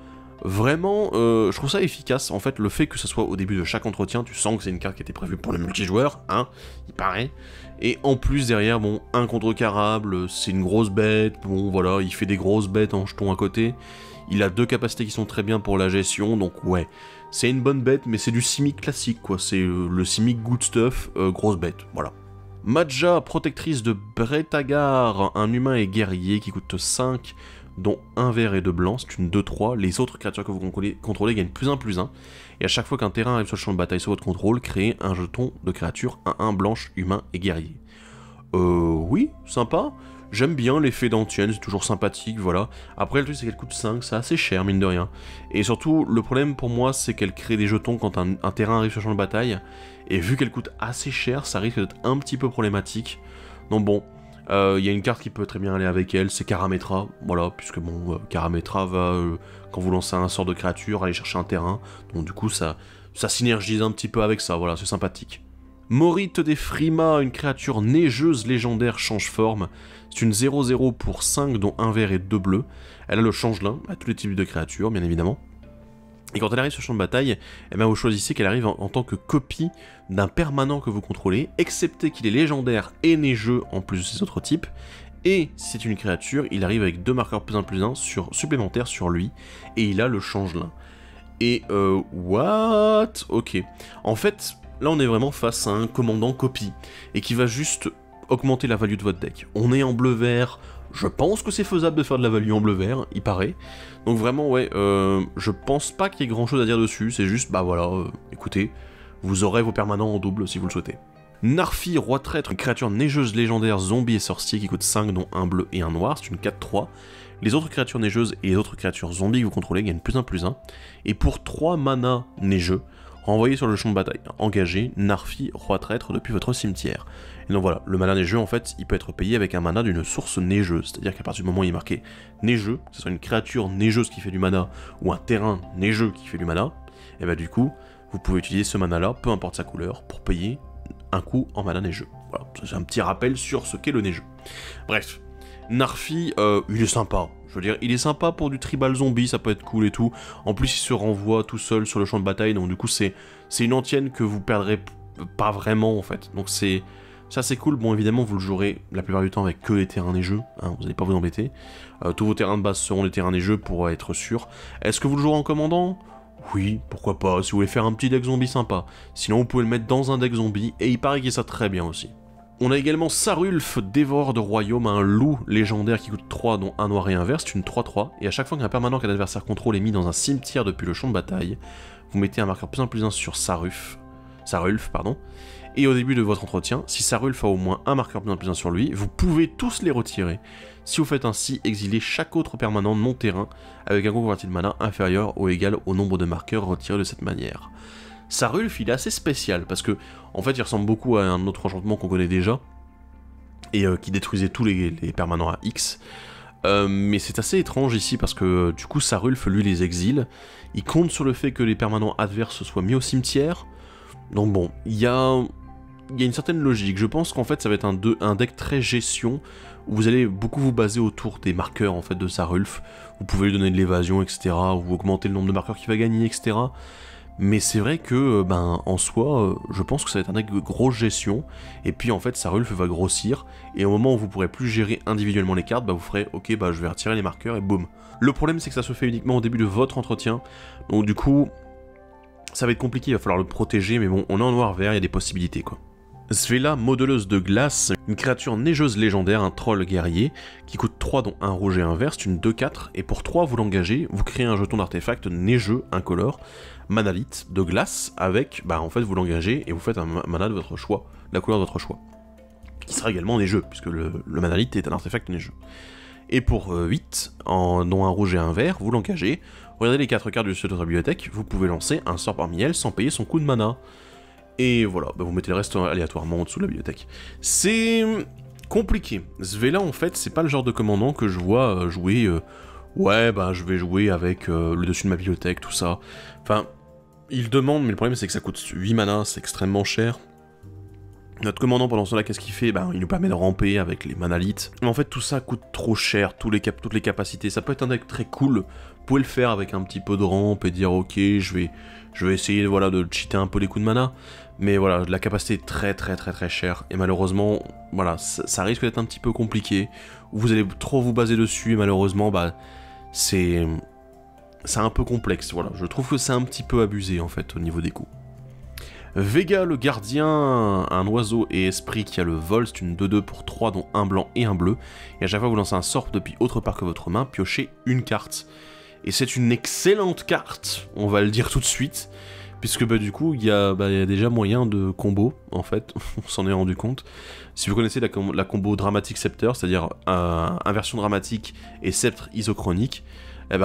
Vraiment, je trouve ça efficace, en fait, le fait que ça soit au début de chaque entretien, tu sens que c'est une carte qui était prévue pour le multijoueur, hein, il paraît, et en plus, derrière, bon, incontrecarrable, c'est une grosse bête, bon, voilà, il fait des grosses bêtes en jetons à côté, il a 2 capacités qui sont très bien pour la gestion, donc ouais, c'est une bonne bête, mais c'est du Simic classique, quoi, c'est le Simic good stuff, grosse bête, voilà. Madja, protectrice de Bretagar, un humain et guerrier qui coûte 5, dont 1 vert et 2 blancs, c'est une 2-3, les autres créatures que vous contrôlez gagnent +1/+1, et à chaque fois qu'un terrain arrive sur le champ de bataille sous votre contrôle, créez un jeton de créature 1-1 blanche, humain et guerrier. Oui, sympa, j'aime bien l'effet d'antienne, c'est toujours sympathique, voilà. Après le truc c'est qu'elle coûte 5, c'est assez cher mine de rien. Et surtout, le problème pour moi c'est qu'elle crée des jetons quand un terrain arrive sur le champ de bataille, et vu qu'elle coûte assez cher, ça risque d'être un petit peu problématique. Donc bon, il y a une carte qui peut très bien aller avec elle, c'est Karametra, voilà, puisque bon, Karametra va, quand vous lancez un sort de créature, aller chercher un terrain, donc du coup ça synergise un petit peu avec ça, voilà, c'est sympathique. Morite des Frimas, une créature neigeuse légendaire change forme, c'est une 0-0 pour 5, dont 1 vert et 2 bleus, elle a le changelin à tous les types de créatures, bien évidemment. Et quand elle arrive sur le champ de bataille, eh bien vous choisissez qu'elle arrive en tant que copie d'un permanent que vous contrôlez, excepté qu'il est légendaire et neigeux en plus de ses autres types, et si c'est une créature, il arrive avec 2 marqueurs +1/+1 supplémentaires sur lui, et il a le changelin. Et what? Ok. En fait, là on est vraiment face à un commandant copie, et qui va juste augmenter la value de votre deck. On est en bleu-vert, je pense que c'est faisable de faire de la value en bleu-vert, il paraît. Donc vraiment, ouais, je pense pas qu'il y ait grand chose à dire dessus, c'est juste, bah voilà, écoutez, vous aurez vos permanents en double si vous le souhaitez. Narfi, roi traître, une créature neigeuse légendaire zombie et sorcier qui coûte 5, dont 1 bleu et 1 noir, c'est une 4-3. Les autres créatures neigeuses et les autres créatures zombies que vous contrôlez gagnent +1/+1. Et pour 3 mana neigeux, renvoyez sur le champ de bataille, engagez Narfi, roi traître depuis votre cimetière. Et donc voilà, le mana neigeux en fait, il peut être payé avec un mana d'une source neigeuse, c'est-à-dire qu'à partir du moment où il est marqué neigeux, que ce soit une créature neigeuse qui fait du mana, ou un terrain neigeux qui fait du mana, et bah du coup, vous pouvez utiliser ce mana là, peu importe sa couleur, pour payer un coup en mana neigeux. Voilà, c'est un petit rappel sur ce qu'est le neigeux. Bref, Narfi, il est sympa. Je veux dire, il est sympa pour du tribal zombie, ça peut être cool et tout. En plus, il se renvoie tout seul sur le champ de bataille, donc du coup, c'est une antienne que vous perdrez pas vraiment, en fait. Donc c'est cool. Bon, évidemment, vous le jouerez la plupart du temps avec que les terrains neigeux, hein, vous n'allez pas vous embêter. Tous vos terrains de base seront les terrains neigeux pour être sûr. Est-ce que vous le jouerez en commandant ? Oui, pourquoi pas, si vous voulez faire un petit deck zombie sympa. Sinon, vous pouvez le mettre dans un deck zombie, et il paraît qu'il est ça très bien aussi. On a également Sarulf, dévoreur de royaume, un loup légendaire qui coûte 3, dont 1 noir et 1 vert, c'est une 3-3, et à chaque fois qu'un permanent qu'un adversaire contrôle est mis dans un cimetière depuis le champ de bataille, vous mettez un marqueur +1/+1 sur Sarulf, et au début de votre entretien, si Sarulf a au moins un marqueur +1/+1 sur lui, vous pouvez tous les retirer. Si vous faites ainsi, exilez chaque autre permanent non terrain avec un coût converti de mana inférieur ou égal au nombre de marqueurs retirés de cette manière. Sarulf, il est assez spécial, parce que, en fait, il ressemble beaucoup à un autre enchantement qu'on connaît déjà, et qui détruisait tous les permanents à X. Mais c'est assez étrange ici, parce que, du coup, Sarulf, lui, les exile. Il compte sur le fait que les permanents adverses soient mis au cimetière. Donc bon, il y a une certaine logique. Je pense qu'en fait, ça va être un deck très gestion, où vous allez beaucoup vous baser autour des marqueurs, en fait, de Sarulf. Vous pouvez lui donner de l'évasion, etc., ou augmenter le nombre de marqueurs qu'il va gagner, etc., mais c'est vrai que, en soi, je pense que ça va être un deck de grosse gestion, et puis en fait, Sarulf va grossir, et au moment où vous pourrez plus gérer individuellement les cartes, vous ferez, ok, je vais retirer les marqueurs, et boum. Le problème, c'est que ça se fait uniquement au début de votre entretien, donc du coup, ça va être compliqué, il va falloir le protéger, mais bon, on est en noir-vert, il y a des possibilités, quoi. Svela, modeleuse de glace, une créature neigeuse légendaire, un troll guerrier, qui coûte 3 dont un rouge et un vert, c'est une 2-4, et pour 3 vous l'engagez, vous créez un jeton d'artefact neigeux incolore, manalite, de glace, avec, en fait vous l'engagez et vous faites un mana de votre choix, la couleur de votre choix, qui sera également neigeux, puisque le manalite est un artefact neigeux. Et pour 8, dont un rouge et un vert, vous l'engagez, regardez les 4 cartes de votre bibliothèque, vous pouvez lancer un sort parmi elles sans payer son coût de mana. Et voilà, vous mettez le reste aléatoirement en dessous de la bibliothèque. C'est compliqué. Svela, en fait, c'est pas le genre de commandant que je vois jouer... je vais jouer avec le dessus de ma bibliothèque, tout ça. Enfin, il demande, mais le problème c'est que ça coûte 8 mana, c'est extrêmement cher. Notre commandant, pendant cela, qu'est-ce qu'il fait? Il nous permet de ramper avec les manalites. Mais en fait, tout ça coûte trop cher, toutes les capacités. Ça peut être un deck très cool. Vous pouvez le faire avec un petit peu de rampe et dire, ok, je vais essayer de cheater un peu les coups de mana. Mais voilà, la capacité est très chère. Et malheureusement, voilà, ça risque d'être un petit peu compliqué. Vous allez trop vous baser dessus, et malheureusement, c'est un peu complexe. Voilà, je trouve que c'est un petit peu abusé, en fait, au niveau des coûts. Vega le gardien, un oiseau et esprit qui a le vol, c'est une 2-2 pour 3 dont un blanc et un bleu. Et à chaque fois que vous lancez un sort depuis autre part que votre main, piochez une carte. Et c'est une excellente carte, on va le dire tout de suite, puisque du coup il y a déjà moyen de combo, en fait, on s'en est rendu compte. Si vous connaissez la combo Dramatic Scepter, c'est-à-dire inversion dramatique et sceptre isochronique,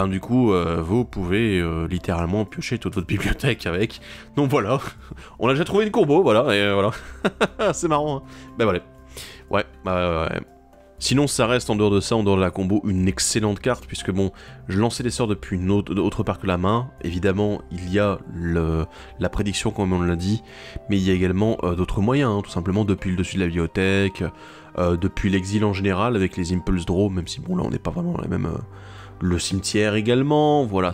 du coup, vous pouvez littéralement piocher toute votre bibliothèque avec. Donc voilà, on a déjà trouvé une combo, voilà, et voilà. C'est marrant, hein. Voilà. Ouais. Sinon, ça reste en dehors de ça, en dehors de la combo, une excellente carte, puisque je lançais des sorts depuis une autre part que la main. Évidemment, il y a la prédiction, comme on l'a dit, mais il y a également d'autres moyens, hein, tout simplement depuis le dessus de la bibliothèque, depuis l'exil en général, avec les Impulse Draw, même si, là, on n'est pas vraiment dans les mêmes... le cimetière également, voilà,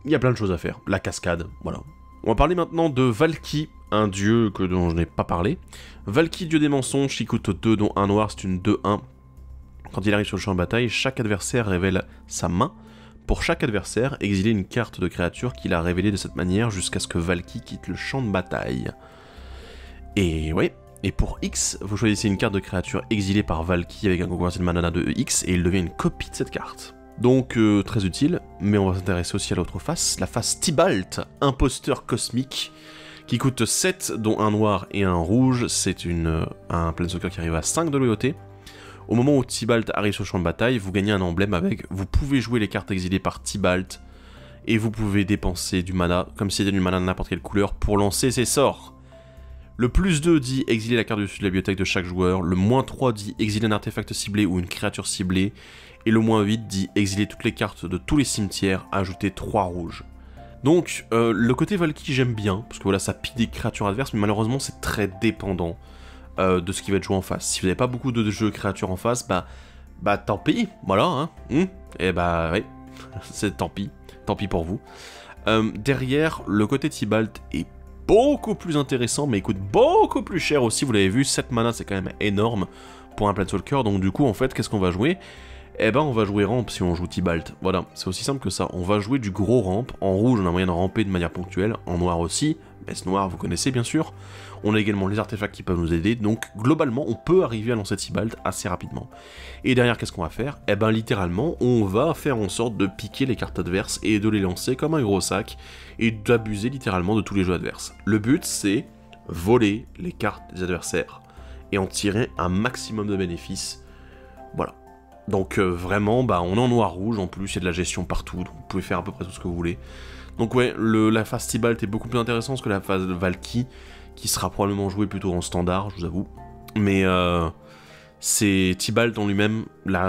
il y a plein de choses à faire. La cascade, voilà. On va parler maintenant de Valki, un dieu dont je n'ai pas parlé. Valki, dieu des mensonges, qui coûte 2 dont un noir, c'est une 2-1. Quand il arrive sur le champ de bataille, chaque adversaire révèle sa main. Pour chaque adversaire, exilez une carte de créature qu'il a révélée de cette manière jusqu'à ce que Valki quitte le champ de bataille. Et ouais, et pour X, vous choisissez une carte de créature exilée par Valki avec un conversion de mana de X et il devient une copie de cette carte. Donc très utile, mais on va s'intéresser aussi à l'autre face, la face Tibalt, imposteur cosmique, qui coûte 7 dont un noir et un rouge, c'est un Planeswalker qui arrive à 5 de loyauté. Au moment où Tibalt arrive sur le champ de bataille, vous gagnez un emblème avec, vous pouvez jouer les cartes exilées par Tibalt, et vous pouvez dépenser du mana, comme si c'était du mana de n'importe quelle couleur, pour lancer ses sorts. Le plus 2 dit exiler la carte dessus de la bibliothèque de chaque joueur, le moins 3 dit exiler un artefact ciblé ou une créature ciblée, et le moins 8 dit exiler toutes les cartes de tous les cimetières, ajouter 3 rouges. Donc, le côté Valki j'aime bien, parce que voilà, ça pille des créatures adverses, mais malheureusement c'est très dépendant de ce qui va être joué en face. Si vous n'avez pas beaucoup de jeux créatures en face, tant pis, voilà, hein. Et ouais, c'est tant pis pour vous. Derrière, le côté Tibalt est beaucoup plus intéressant, mais il coûte beaucoup plus cher aussi, vous l'avez vu, 7 mana c'est quand même énorme pour un Planeswalker, donc du coup en fait, qu'est-ce qu'on va jouer? On va jouer rampe si on joue Tibalt, voilà, c'est aussi simple que ça, on va jouer du gros rampe, en rouge on a moyen de ramper de manière ponctuelle, en noir aussi, Messe noire vous connaissez bien sûr, on a également les artefacts qui peuvent nous aider, donc globalement on peut arriver à lancer Tibalt assez rapidement. Et derrière qu'est-ce qu'on va faire? Littéralement on va faire en sorte de piquer les cartes adverses et de les lancer comme un gros sac, et d'abuser littéralement de tous les jeux adverses. Le but c'est voler les cartes des adversaires, et en tirer un maximum de bénéfices, voilà. Donc vraiment, on est en noir-rouge, en plus il y a de la gestion partout, donc vous pouvez faire à peu près tout ce que vous voulez. Donc ouais, la phase Tibalt est beaucoup plus intéressante que la phase Valki, qui sera probablement jouée plutôt en standard, je vous avoue. Mais c'est Tibalt en lui-même,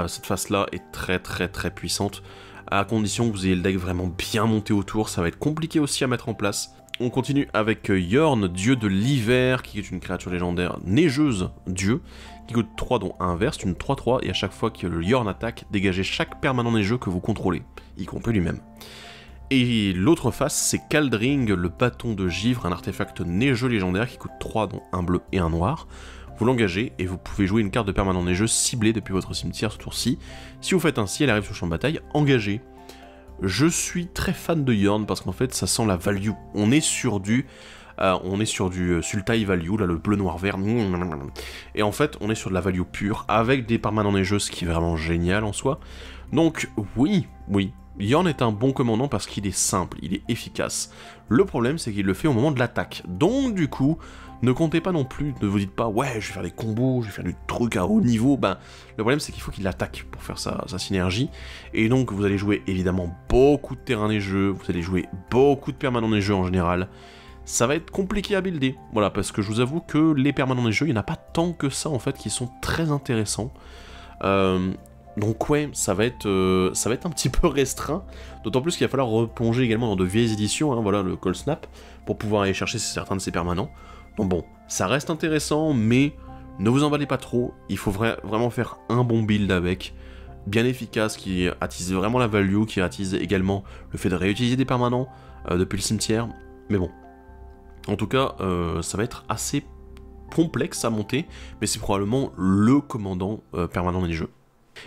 cette phase-là est très puissante, à condition que vous ayez le deck vraiment bien monté autour, ça va être compliqué aussi à mettre en place. On continue avec Yorn, dieu de l'hiver, qui est une créature légendaire neigeuse, dieu, qui coûte 3 dont un vert, c'est une 3-3, et à chaque fois que le Yorn attaque, dégagez chaque permanent neigeux que vous contrôlez, y compris lui-même. Et l'autre face, c'est Kaldring, le bâton de givre, un artefact neigeux légendaire qui coûte 3 dont un bleu et un noir. Vous l'engagez, et vous pouvez jouer une carte de permanent neigeux ciblée depuis votre cimetière ce tour-ci. Si vous faites ainsi, elle arrive sur le champ de bataille, engagée. Je suis très fan de Yorn parce qu'en fait ça sent la value. On est sur du on est sur du Sultai Value, là le bleu noir vert, et en fait on est sur de la value pure, avec des permanents neigeux, ce qui est vraiment génial en soi. Donc oui, Yorn est un bon commandant parce qu'il est simple, il est efficace. Le problème c'est qu'il le fait au moment de l'attaque, donc du coup, ne comptez pas non plus, ne vous dites pas ouais je vais faire des combos, je vais faire du truc à haut niveau, ben le problème c'est qu'il faut qu'il attaque pour faire sa synergie, et donc vous allez jouer évidemment beaucoup de terrain neigeux, vous allez jouer beaucoup de permanents neigeux en général. Ça va être compliqué à builder, voilà, parce que je vous avoue que les permanents neigeux, il n'y en a pas tant que ça en fait qui sont très intéressants. Donc ouais, ça va être un petit peu restreint, d'autant plus qu'il va falloir replonger également dans de vieilles éditions, hein, voilà, le Cold Snap, pour pouvoir aller chercher certains de ces permanents. Donc bon, ça reste intéressant, mais ne vous emballez pas trop, il faut vraiment faire un bon build avec, bien efficace, qui attise vraiment la value, qui attise également le fait de réutiliser des permanents depuis le cimetière, mais bon. En tout cas, ça va être assez complexe à monter, mais c'est probablement le commandant permanent des jeux.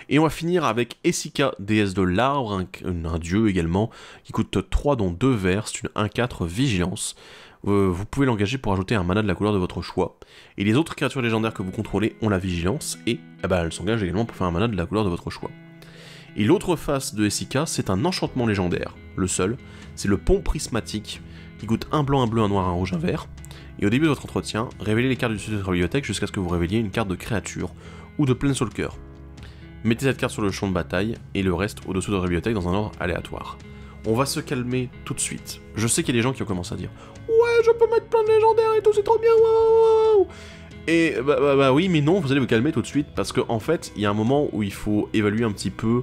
Et on va finir avec Esika, déesse de l'arbre, un dieu également, qui coûte 3 dont 2 verts, c'est une 1/4 vigilance. Vous pouvez l'engager pour ajouter un mana de la couleur de votre choix. Et les autres créatures légendaires que vous contrôlez ont la vigilance, et elles s'engagent également pour faire un mana de la couleur de votre choix. Et l'autre face de Esika, c'est un enchantement légendaire, le seul, c'est le pont prismatique, qui coûte un blanc, un bleu, un noir, un rouge, un vert. Et au début de votre entretien, révélez les cartes du dessus de votre bibliothèque jusqu'à ce que vous révéliez une carte de créature, ou de Planeswalker. Mettez cette carte sur le champ de bataille, et le reste au-dessous de votre bibliothèque dans un ordre aléatoire. On va se calmer tout de suite. Je sais qu'il y a des gens qui ont commencé à dire « Ouais, je peux mettre plein de légendaires et tout, c'est trop bien, waouh !» Et bah oui, mais non, vous allez vous calmer tout de suite, parce qu'en fait, il y a un moment où il faut évaluer un petit peu,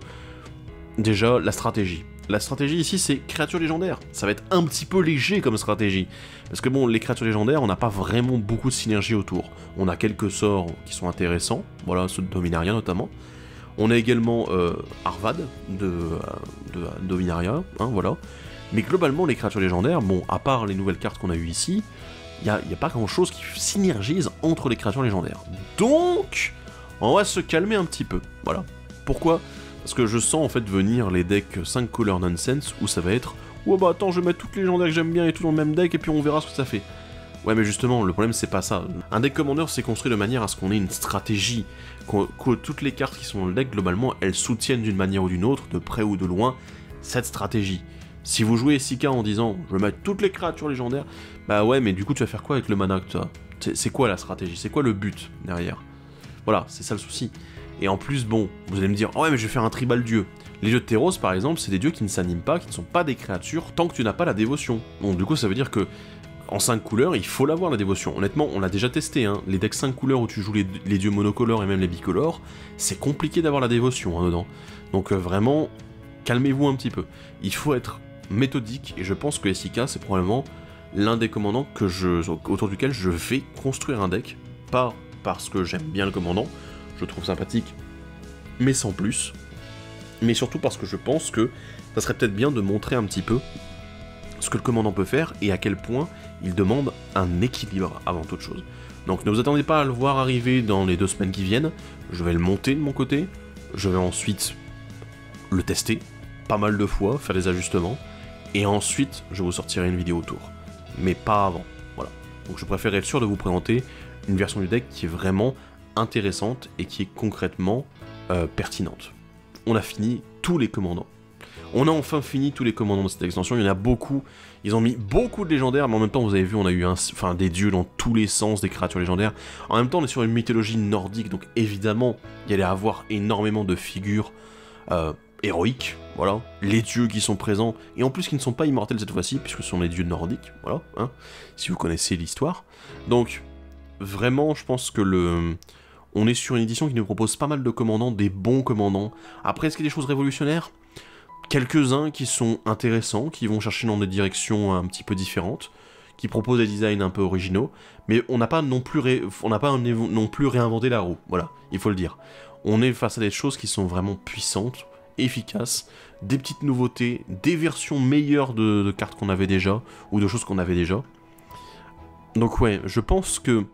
déjà, la stratégie. La stratégie ici, c'est créatures légendaires. Ça va être un petit peu léger comme stratégie. Parce que bon, les créatures légendaires, on n'a pas vraiment beaucoup de synergie autour. On a quelques sorts qui sont intéressants, voilà, ceux de Dominaria notamment. On a également Arvad de Dominaria, hein, voilà. Mais globalement, les créatures légendaires, bon, à part les nouvelles cartes qu'on a eues ici, il n'y a pas grand chose qui synergise entre les créatures légendaires. Donc, on va se calmer un petit peu, voilà. Pourquoi ? Parce que je sens en fait venir les decks 5 couleurs nonsense où ça va être « Ouais bah attends, je vais mettre toutes les légendaires que j'aime bien et tout dans le même deck et puis on verra ce que ça fait. » Ouais mais justement, le problème c'est pas ça. Un deck commander c'est construit de manière à ce qu'on ait une stratégie, que toutes les cartes qui sont dans le deck, globalement, elles soutiennent d'une manière ou d'une autre, de près ou de loin, cette stratégie. Si vous jouez Esika en disant « Je vais mettre toutes les créatures légendaires », bah ouais mais du coup tu vas faire quoi avec le mana que tu as ? C'est quoi la stratégie ? C'est quoi le but derrière ? Voilà, c'est ça le souci. Et en plus, bon, vous allez me dire « Oh ouais mais je vais faire un tribal dieu ». Les dieux de Theros par exemple, c'est des dieux qui ne s'animent pas, qui ne sont pas des créatures, tant que tu n'as pas la dévotion. Donc du coup ça veut dire que en 5 couleurs, il faut l'avoir la dévotion. Honnêtement, on l'a déjà testé, hein. Les decks 5 couleurs où tu joues les dieux monocolores et même les bicolores, c'est compliqué d'avoir la dévotion hein, dedans. Donc vraiment, calmez-vous un petit peu. Il faut être méthodique, et je pense que Esika, c'est probablement l'un des commandants autour duquel je vais construire un deck, pas parce que j'aime bien le commandant, je le trouve sympathique, mais sans plus, mais surtout parce que je pense que ça serait peut-être bien de montrer un petit peu ce que le commandant peut faire et à quel point il demande un équilibre avant toute chose. Donc ne vous attendez pas à le voir arriver dans les 2 semaines qui viennent, je vais le monter de mon côté, je vais ensuite le tester pas mal de fois, faire des ajustements, et ensuite je vous sortirai une vidéo autour. Mais pas avant, voilà. Donc je préfère être sûr de vous présenter une version du deck qui est vraiment intéressante et qui est concrètement pertinente. On a fini tous les commandants. On a enfin fini tous les commandants de cette extension, il y en a beaucoup, ils ont mis beaucoup de légendaires, mais en même temps vous avez vu on a eu des dieux dans tous les sens, des créatures légendaires. En même temps on est sur une mythologie nordique, donc évidemment il y allait avoir énormément de figures héroïques, voilà, les dieux qui sont présents, et en plus qui ne sont pas immortels cette fois-ci, puisque ce sont les dieux nordiques, voilà, hein, si vous connaissez l'histoire. Donc vraiment je pense que on est sur une édition qui nous propose pas mal de commandants, des bons commandants. Après est-ce qu'il y a des choses révolutionnaires ? Quelques-uns qui sont intéressants, qui vont chercher dans des directions un petit peu différentes, qui proposent des designs un peu originaux, mais on n'a pas non plus réinventé la roue, voilà, il faut le dire. On est face à des choses qui sont vraiment puissantes, efficaces, des petites nouveautés, des versions meilleures de cartes qu'on avait déjà, ou de choses qu'on avait déjà. Donc ouais, je pense que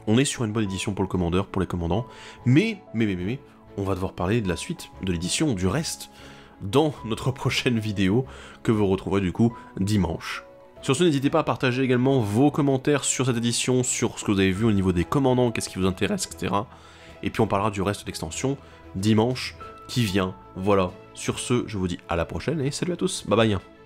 on est sur une bonne édition pour le commandeur, pour les commandants, mais, on va devoir parler de la suite, de l'édition, du reste, dans notre prochaine vidéo, que vous retrouverez du coup dimanche. Sur ce, n'hésitez pas à partager également vos commentaires sur cette édition, sur ce que vous avez vu au niveau des commandants, qu'est-ce qui vous intéresse, etc. Et puis on parlera du reste de l'extension dimanche qui vient. Voilà, sur ce, je vous dis à la prochaine et salut à tous, bye bye.